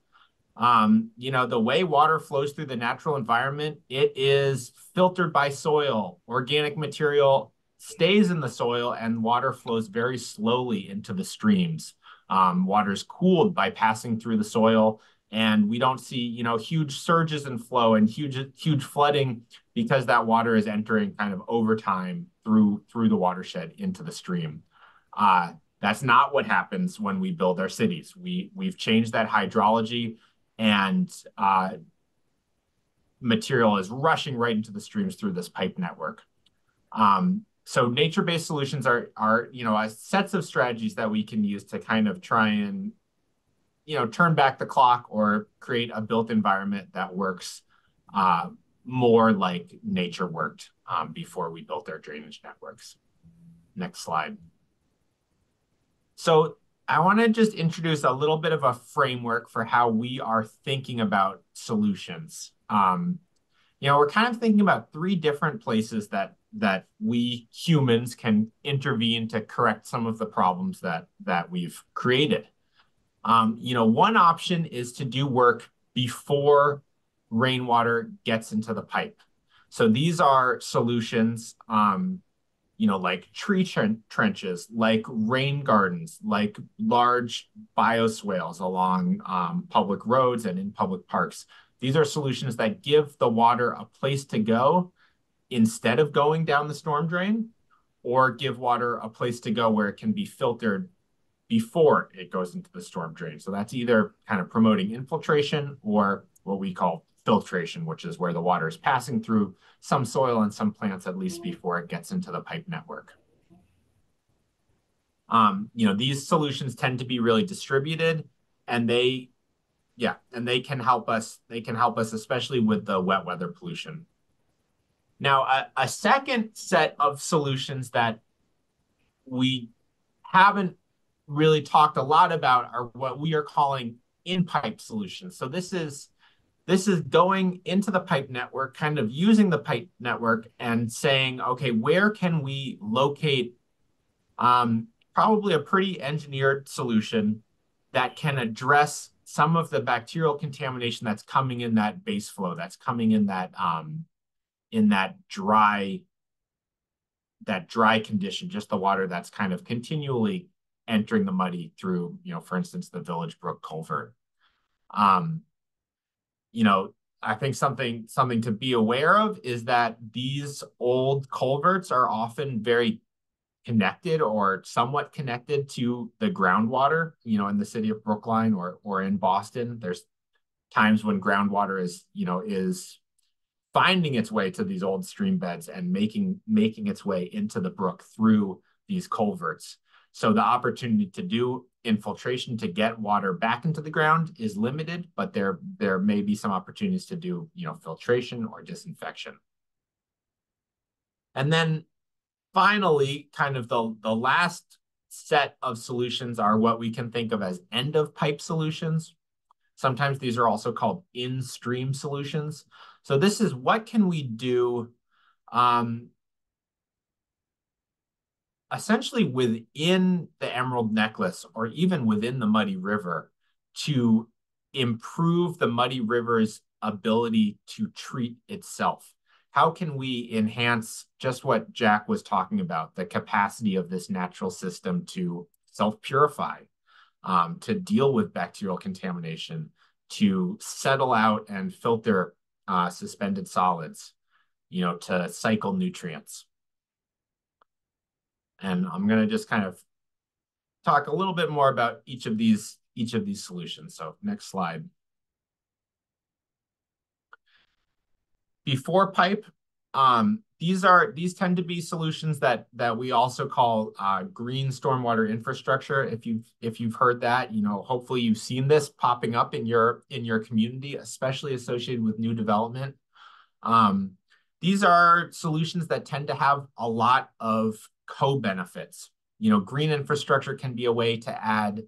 the way water flows through the natural environment, it is filtered by soil. Organic material stays in the soil and water flows very slowly into the streams. Water is cooled by passing through the soil, and we don't see, huge surges in flow and huge flooding because that water is entering kind of over time through the watershed into the stream. That's not what happens when we build our cities. We've changed that hydrology, and material is rushing right into the streams through this pipe network. So nature-based solutions are sets of strategies that we can use to kind of try and turn back the clock or create a built environment that works more like nature worked before we built our drainage networks. Next slide. So I want to just introduce a little bit of a framework for how we are thinking about solutions. We're kind of thinking about three different places that we humans can intervene to correct some of the problems that we've created. One option is to do work before rainwater gets into the pipe. So these are solutions, like tree trenches, like rain gardens, like large bioswales along public roads and in public parks. These are solutions that give the water a place to go instead of going down the storm drain, or give water a place to go where it can be filtered before it goes into the storm drain. So that's either kind of promoting infiltration or what we call filtration, which is where the water is passing through some soil and some plants at least before it gets into the pipe network. These solutions tend to be really distributed, and they can help us. They can help us, especially with the wet weather pollution. Now, a second set of solutions that we haven't really talked a lot about are what we are calling in-pipe solutions. So this is going into the pipe network, kind of using the pipe network and saying, okay, where can we locate probably a pretty engineered solution that can address some of the bacterial contamination that's coming in that base flow, that's coming in that dry condition, just the water that's kind of continually entering the muddy through, for instance, the Village Brook culvert. I think something to be aware of is that these old culverts are often very connected or somewhat connected to the groundwater, in the city of Brookline or in Boston. There's times when groundwater is finding its way to these old stream beds and making its way into the brook through these culverts. So the opportunity to do infiltration to get water back into the ground is limited, but there may be some opportunities to do, filtration or disinfection. And then finally, kind of the last set of solutions are what we can think of as end of pipe solutions. Sometimes these are also called in-stream solutions. So this is what can we do essentially within the Emerald Necklace or even within the Muddy River to improve the Muddy River's ability to treat itself. How can we enhance just what Jack was talking about, the capacity of this natural system to self-purify, to deal with bacterial contamination, to settle out and filter suspended solids, to cycle nutrients. And I'm going to just kind of talk a little bit more about each of these solutions. So next slide. Before pipe, these tend to be solutions that we also call green stormwater infrastructure. If you've heard that, hopefully you've seen this popping up in your community, especially associated with new development. These are solutions that tend to have a lot of co-benefits. Green infrastructure can be a way to add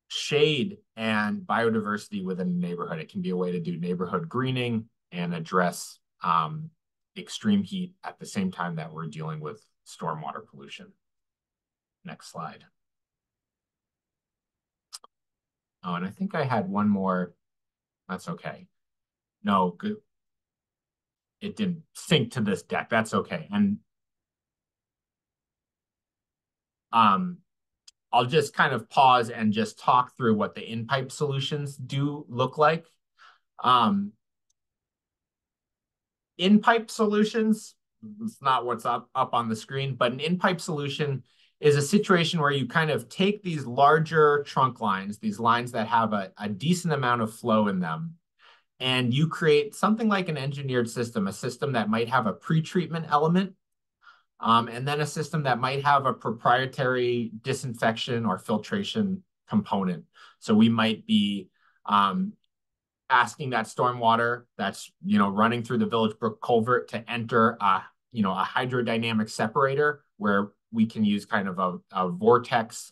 shade and biodiversity within a neighborhood. It can be a way to do neighborhood greening and address extreme heat at the same time that we're dealing with stormwater pollution. Next slide. Oh, and I think I had one more. That's okay. No, good. It didn't sync to this deck. That's okay. And I'll just kind of pause and just talk through what the in-pipe solutions do look like. In-pipe solutions, it's not what's up on the screen, but an in-pipe solution is a situation where you kind of take these larger trunk lines, these lines that have a decent amount of flow in them, and you create something like an engineered system, a system that might have a pre-treatment element, and then a system that might have a proprietary disinfection or filtration component. So we might be asking that stormwater that's running through the Village Brook culvert to enter a hydrodynamic separator where we can use kind of a vortex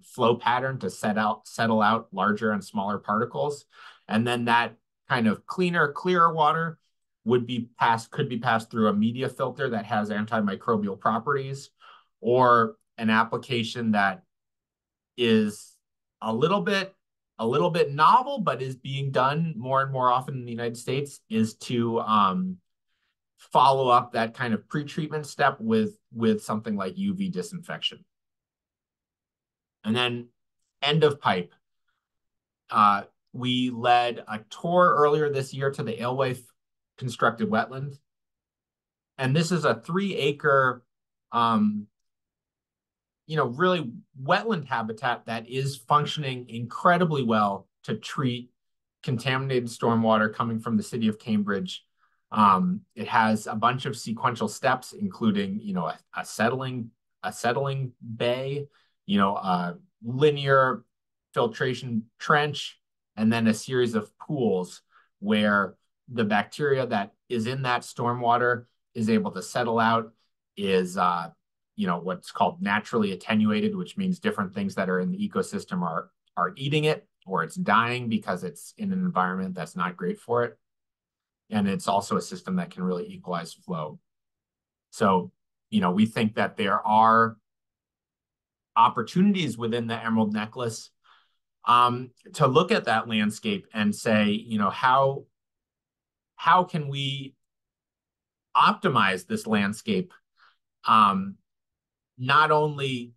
flow pattern to settle out larger and smaller particles, and then that kind of cleaner, clearer water could be passed through a media filter that has antimicrobial properties, or an application that is a little bit novel, but is being done more and more often in the United States, is to follow up that kind of pre-treatment step with something like UV disinfection. And then end of pipe. We led a tour earlier this year to the Alewife constructed wetland. And this is a 3-acre, really wetland habitat that is functioning incredibly well to treat contaminated stormwater coming from the city of Cambridge. It has a bunch of sequential steps, including, a settling bay, a linear filtration trench, and then a series of pools where the bacteria that is in that stormwater is able to settle out, is what's called naturally attenuated, which means different things that are in the ecosystem are eating it, or it's dying because it's in an environment that's not great for it. And it's also a system that can really equalize flow. So, we think that there are opportunities within the Emerald Necklace to look at that landscape and say, how can we optimize this landscape, not only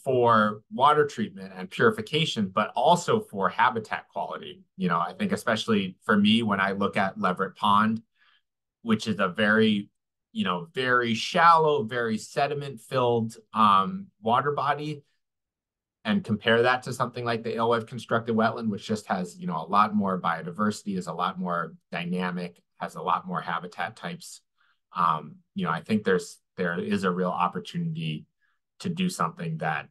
for water treatment and purification, but also for habitat quality. I think especially for me, when I look at Leverett Pond, which is a very shallow, very sediment-filled water body, and compare that to something like the alewife constructed wetland, which just has, a lot more biodiversity, is a lot more dynamic, has a lot more habitat types. I think there is a real opportunity to do something that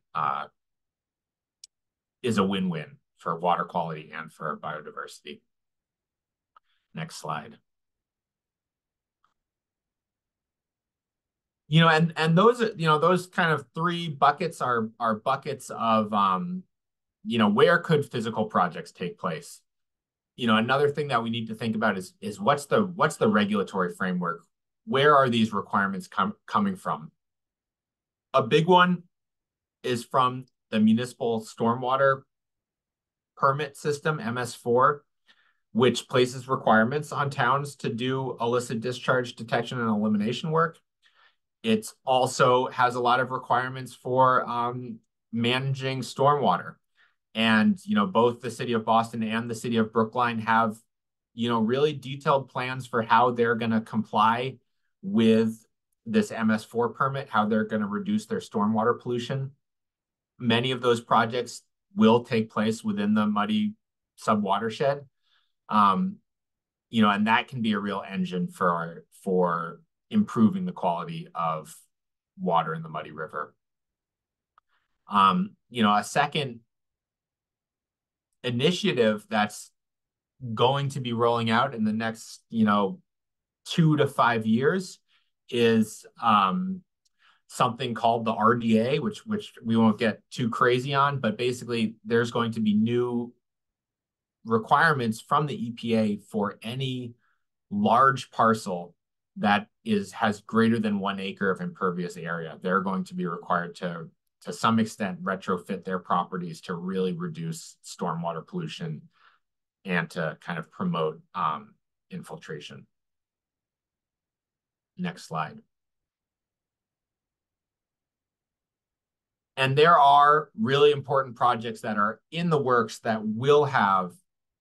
is a win-win for water quality and for biodiversity. Next slide. And those kind of three buckets are buckets of where could physical projects take place. Another thing that we need to think about is what's the regulatory framework? Where are these requirements coming from? A big one is from the municipal stormwater permit system, MS4, which places requirements on towns to do illicit discharge detection and elimination work. It also has a lot of requirements for managing stormwater. And, both the city of Boston and the city of Brookline have, really detailed plans for how they're going to comply with this MS4 permit, how they're going to reduce their stormwater pollution. Many of those projects will take place within the muddy sub-watershed. And that can be a real engine for improving the quality of water in the Muddy River. A second initiative that's going to be rolling out in the next, 2 to 5 years is something called the RDA, which we won't get too crazy on, but basically there's going to be new requirements from the EPA for any large parcel that has greater than 1 acre of impervious area. They're going to be required to some extent retrofit their properties to really reduce stormwater pollution and to kind of promote infiltration. Next slide. And there are really important projects that are in the works that will have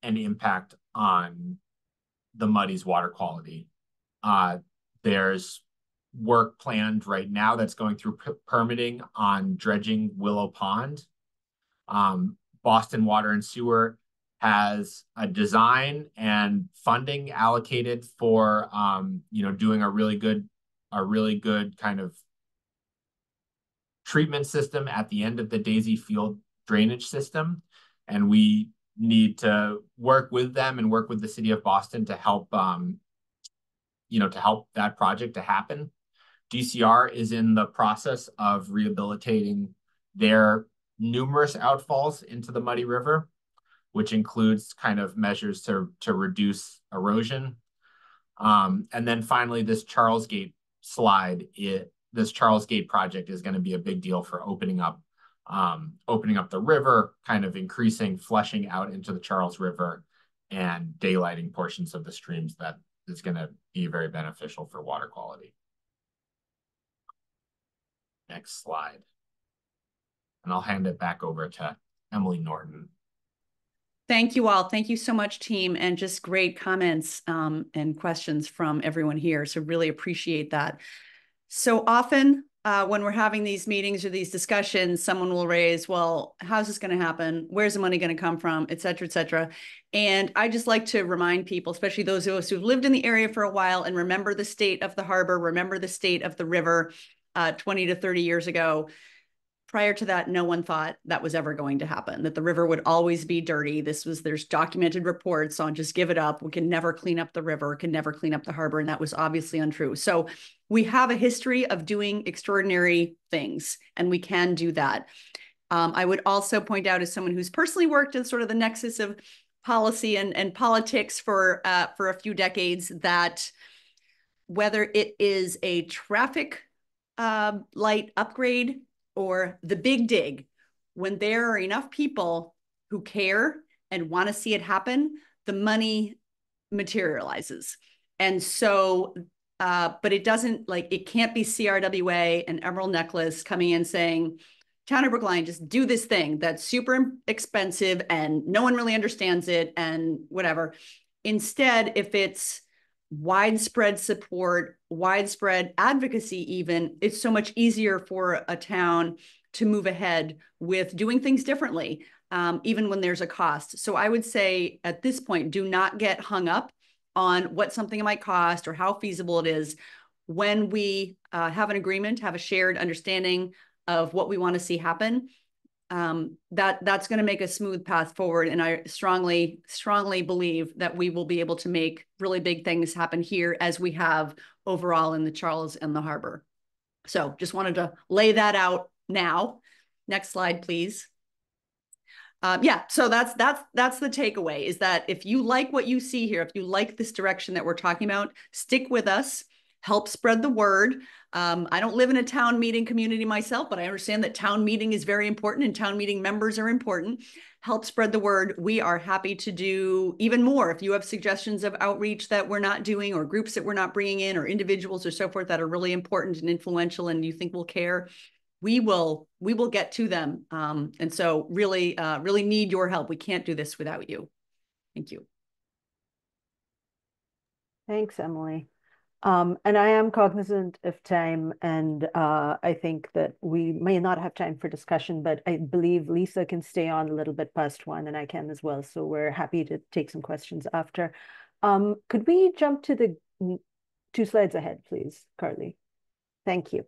an impact on the Muddy's water quality. There's work planned right now that's going through permitting on dredging Willow Pond. Boston Water and Sewer has a design and funding allocated for doing a really good kind of treatment system at the end of the Daisy Field drainage system, and we need to work with them and work with the city of Boston to help that project to happen. DCR is in the process of rehabilitating their numerous outfalls into the Muddy River, which includes kind of measures to reduce erosion. And then finally, this Charles Gate this Charles Gate project is going to be a big deal for opening up the river, kind of flushing out into the Charles River and daylighting portions of the streams that is going to be very beneficial for water quality. Next slide. And I'll hand it back over to Emily Norton. Thank you all. Thank you so much, team, and just great comments and questions from everyone here. So really appreciate that. So often when we're having these meetings or these discussions, someone will raise, well, how's this going to happen? Where's the money going to come from, et cetera, et cetera. And I just like to remind people, especially those of us who've lived in the area for a while and remember the state of the harbor, remember the state of the river 20 to 30 years ago. prior to that, no one thought that was ever going to happen, that the river would always be dirty. There's documented reports on just give it up. We can never clean up the river, can never clean up the harbor. And that was obviously untrue. So we have a history of doing extraordinary things, and we can do that. I would also point out, as someone who's personally worked in sort of the nexus of policy and politics for a few decades, that whether it is a traffic light upgrade or the big dig, when there are enough people who care and want to see it happen, the money materializes. And so, but it doesn't, like, it can't be CRWA and Emerald Necklace coming in saying, Town of Brookline, just do this thing that's super expensive and no one really understands it and whatever. Instead, if it's widespread support, widespread advocacy even, it's so much easier for a town to move ahead with doing things differently, even when there's a cost. So I would say at this point, do not get hung up on what something might cost or how feasible it is. When we have an agreement, have a shared understanding of what we want to see happen, that's going to make a smooth path forward. And I strongly, strongly believe that we will be able to make really big things happen here, as we have overall in the Charles and the harbor. So just wanted to lay that out now. Next slide, please. Yeah, so that's the takeaway, is that if you like what you see here, if you like this direction that we're talking about, stick with us, help spread the word. I don't live in a town meeting community myself, but I understand that town meeting is very important and town meeting members are important. Help spread the word. We are happy to do even more. If you have suggestions of outreach that we're not doing, or groups that we're not bringing in, or individuals or so forth that are really important and influential and you think will care, we will get to them. And so really need your help. We can't do this without you. Thank you. Thanks, Emily. And I am cognizant of time, and I think that we may not have time for discussion, but I believe Lisa can stay on a little bit past 1, and I can as well. So we're happy to take some questions after. Could we jump to the 2 slides ahead, please, Carly? Thank you.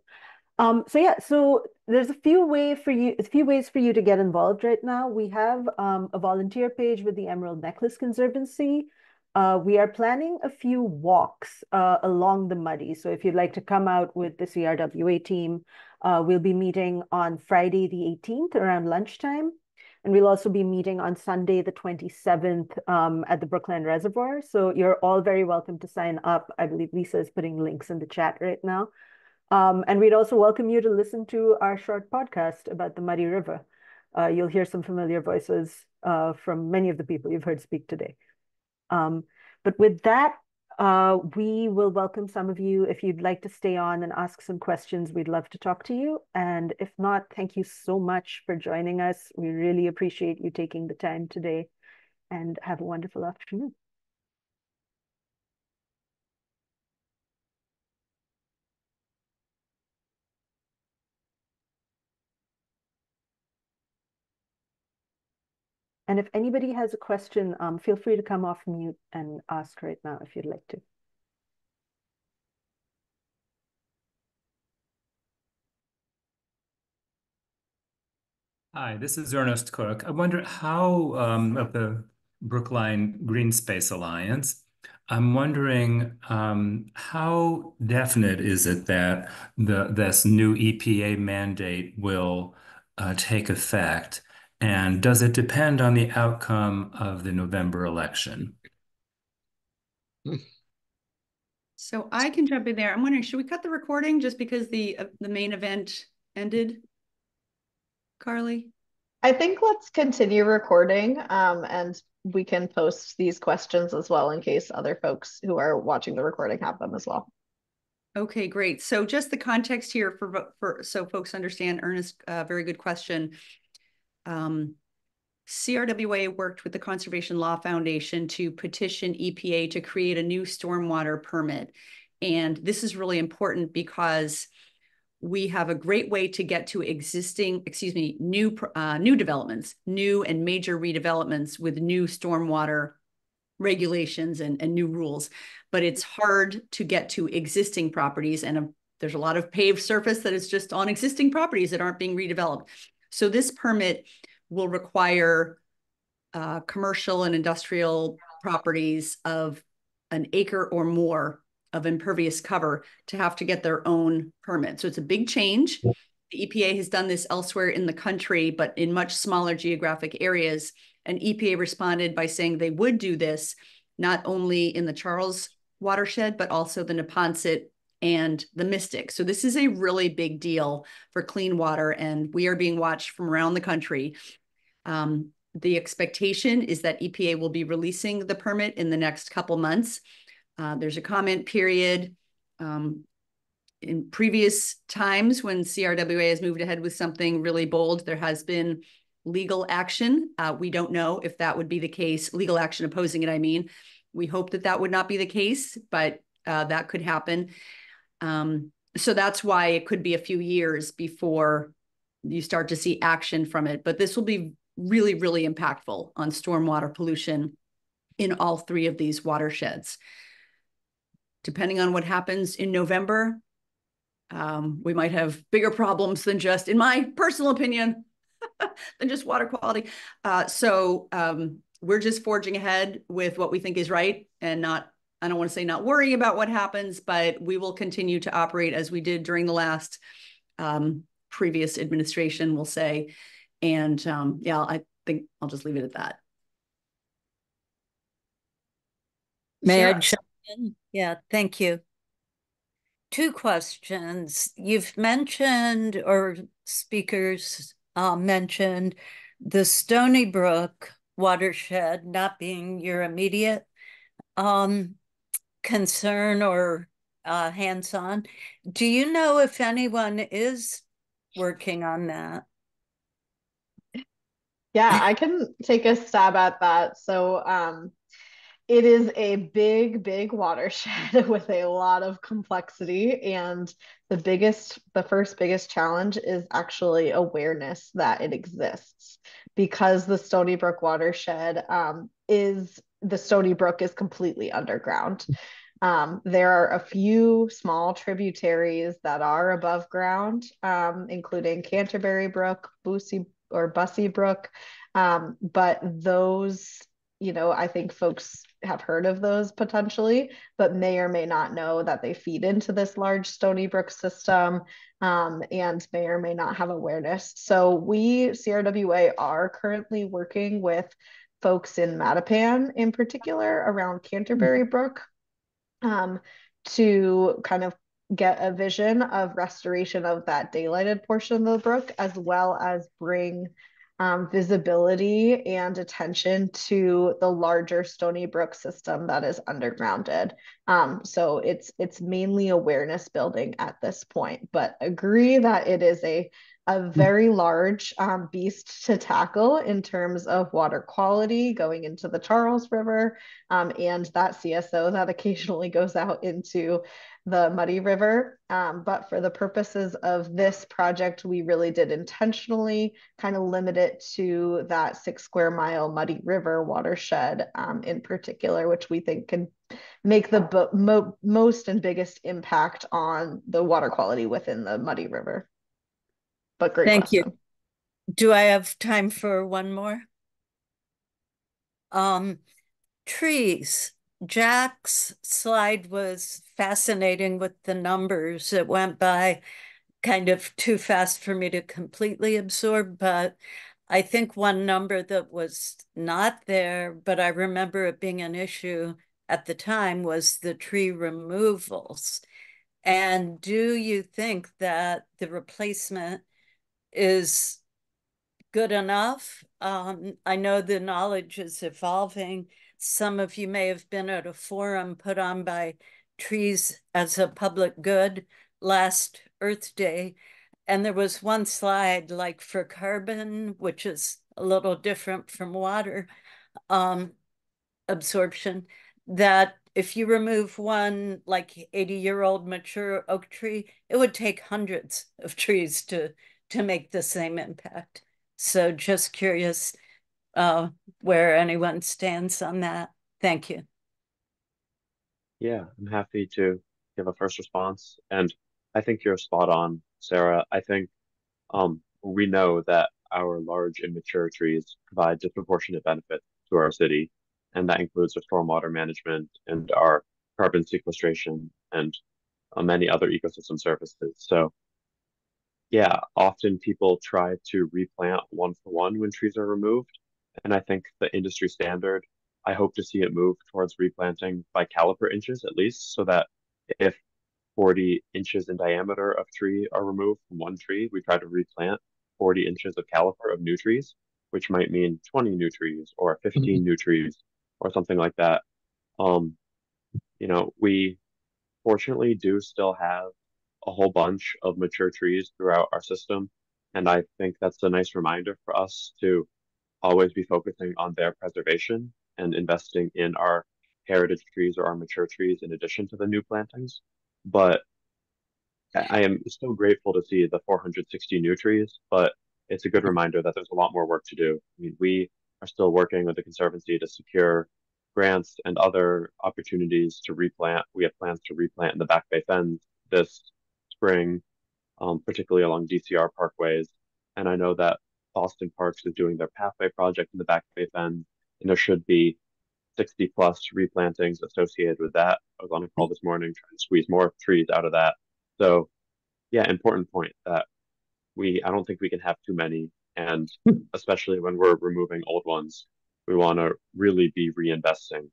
So there's a few ways for you to get involved right now. We have a volunteer page with the Emerald Necklace Conservancy. We are planning a few walks along the Muddy. So if you'd like to come out with the CRWA team, we'll be meeting on Friday the 18th around lunchtime. And we'll also be meeting on Sunday the 27th at the Brookline Reservoir. So you're all very welcome to sign up. I believe Lisa is putting links in the chat right now. And we'd also welcome you to listen to our short podcast about the Muddy River. You'll hear some familiar voices from many of the people you've heard speak today. But with that, we will welcome some of you. If you'd like to stay on and ask some questions, we'd love to talk to you. And if not, thank you so much for joining us. We really appreciate you taking the time today, and have a wonderful afternoon. And if anybody has a question, feel free to come off mute and ask right now if you'd like to. Hi, this is Ernest Cook. I wonder how, of the Brookline Green Space Alliance, I'm wondering how definite is it that this new EPA mandate will take effect? And does it depend on the outcome of the November election? So I can jump in there. I'm wondering, should we cut the recording just because the main event ended? Carly? I think let's continue recording, and we can post these questions as well in case other folks who are watching the recording have them as well. Okay, great. So just the context here for so folks understand, Ernest, very good question. CRWA worked with the Conservation Law Foundation to petition EPA to create a new stormwater permit. And this is really important because we have a great way to get to new developments, new and major redevelopments with new stormwater regulations and new rules. But it's hard to get to existing properties. And there's a lot of paved surface that is just on existing properties that aren't being redeveloped. So this permit will require commercial and industrial properties of an acre or more of impervious cover to have to get their own permit. So it's a big change. The EPA has done this elsewhere in the country, but in much smaller geographic areas. And EPA responded by saying they would do this not only in the Charles watershed, but also the Neponset and the Mystic. So this is a really big deal for clean water, and we are being watched from around the country. The expectation is that EPA will be releasing the permit in the next couple months. There's a comment period. In previous times when CRWA has moved ahead with something really bold, there has been legal action. We don't know if that would be the case, legal action opposing it, I mean. We hope that that would not be the case, but that could happen. So that's why it could be a few years before you start to see action from it. But this will be really, really impactful on stormwater pollution in all three of these watersheds. Depending on what happens in November, we might have bigger problems than just, in my personal opinion, than just water quality. So we're just forging ahead with what we think is right and not, I don't want to say not worrying about what happens, but we will continue to operate as we did during the last previous administration, we'll say. And yeah, I think I'll just leave it at that. May I jump in? Yeah, thank you. Two questions. You've mentioned, or speakers mentioned, the Stony Brook watershed not being your immediate concern or hands-on. Do you know if anyone is working on that? Yeah, I can take a stab at that. So it is a big, big watershed with a lot of complexity. And the first biggest challenge is actually awareness that it exists, because the Stony Brook watershed the Stony Brook is completely underground. There are a few small tributaries that are above ground, including Canterbury Brook, Bussy Brook. But those, I think folks have heard of those potentially, but may or may not know that they feed into this large Stony Brook system, and may or may not have awareness. So we, CRWA, are currently working with folks in Mattapan in particular around Canterbury Brook, to kind of get a vision of restoration of that daylighted portion of the brook, as well as bring visibility and attention to the larger Stony Brook system that is undergrounded. So it's mainly awareness building at this point, but agree that it is a very large beast to tackle in terms of water quality going into the Charles River, and that CSO that occasionally goes out into the Muddy River. But for the purposes of this project, we really did intentionally kind of limit it to that 6 square mile Muddy River watershed in particular, which we think can make the most and biggest impact on the water quality within the Muddy River. But great Thank question. you. Do I have time for one more? Trees. Jack's slide was fascinating with the numbers. It went by kind of too fast for me to completely absorb, but I think one number that was not there, but I remember it being an issue at the time, was the tree removals. And do you think that the replacement is good enough? I know the knowledge is evolving. Some of you may have been at a forum put on by Trees as a Public Good last Earth Day, and there was one slide like for carbon, which is a little different from water absorption, that if you remove one like 80-year-old mature oak tree, it would take hundreds of trees to make the same impact. So just curious where anyone stands on that. Thank you. Yeah, I'm happy to give a first response. And I think you're spot on, Sarah. I think we know that our large immature trees provide disproportionate benefits to our city, and that includes our stormwater management and our carbon sequestration and many other ecosystem services. So yeah, often people try to replant one for one when trees are removed. And I think the industry standard, I hope to see it move towards replanting by caliper inches at least, so that if 40 inches in diameter of tree are removed from one tree, we try to replant 40 inches of caliper of new trees, which might mean 20 new trees or 15 new trees or something like that. Um, we fortunately do still have a whole bunch of mature trees throughout our system. And I think that's a nice reminder for us to always be focusing on their preservation and investing in our heritage trees or our mature trees in addition to the new plantings. But I am still grateful to see the 460 new trees, but it's a good reminder that there's a lot more work to do. I mean, we are still working with the Conservancy to secure grants and other opportunities to replant. We have plans to replant in the Back Bay Fens this spring, particularly along DCR parkways. And I know that Boston Parks is doing their pathway project in the Back Bay Fens, and there should be 60 plus replantings associated with that. I was on a call this morning trying to squeeze more trees out of that. So yeah, important point that I don't think we can have too many. And especially when we're removing old ones, we want to really be reinvesting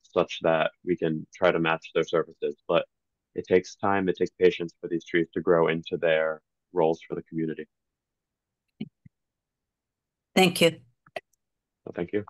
such that we can try to match their services. But it takes time, it takes patience for these trees to grow into their roles for the community. Thank you. So thank you.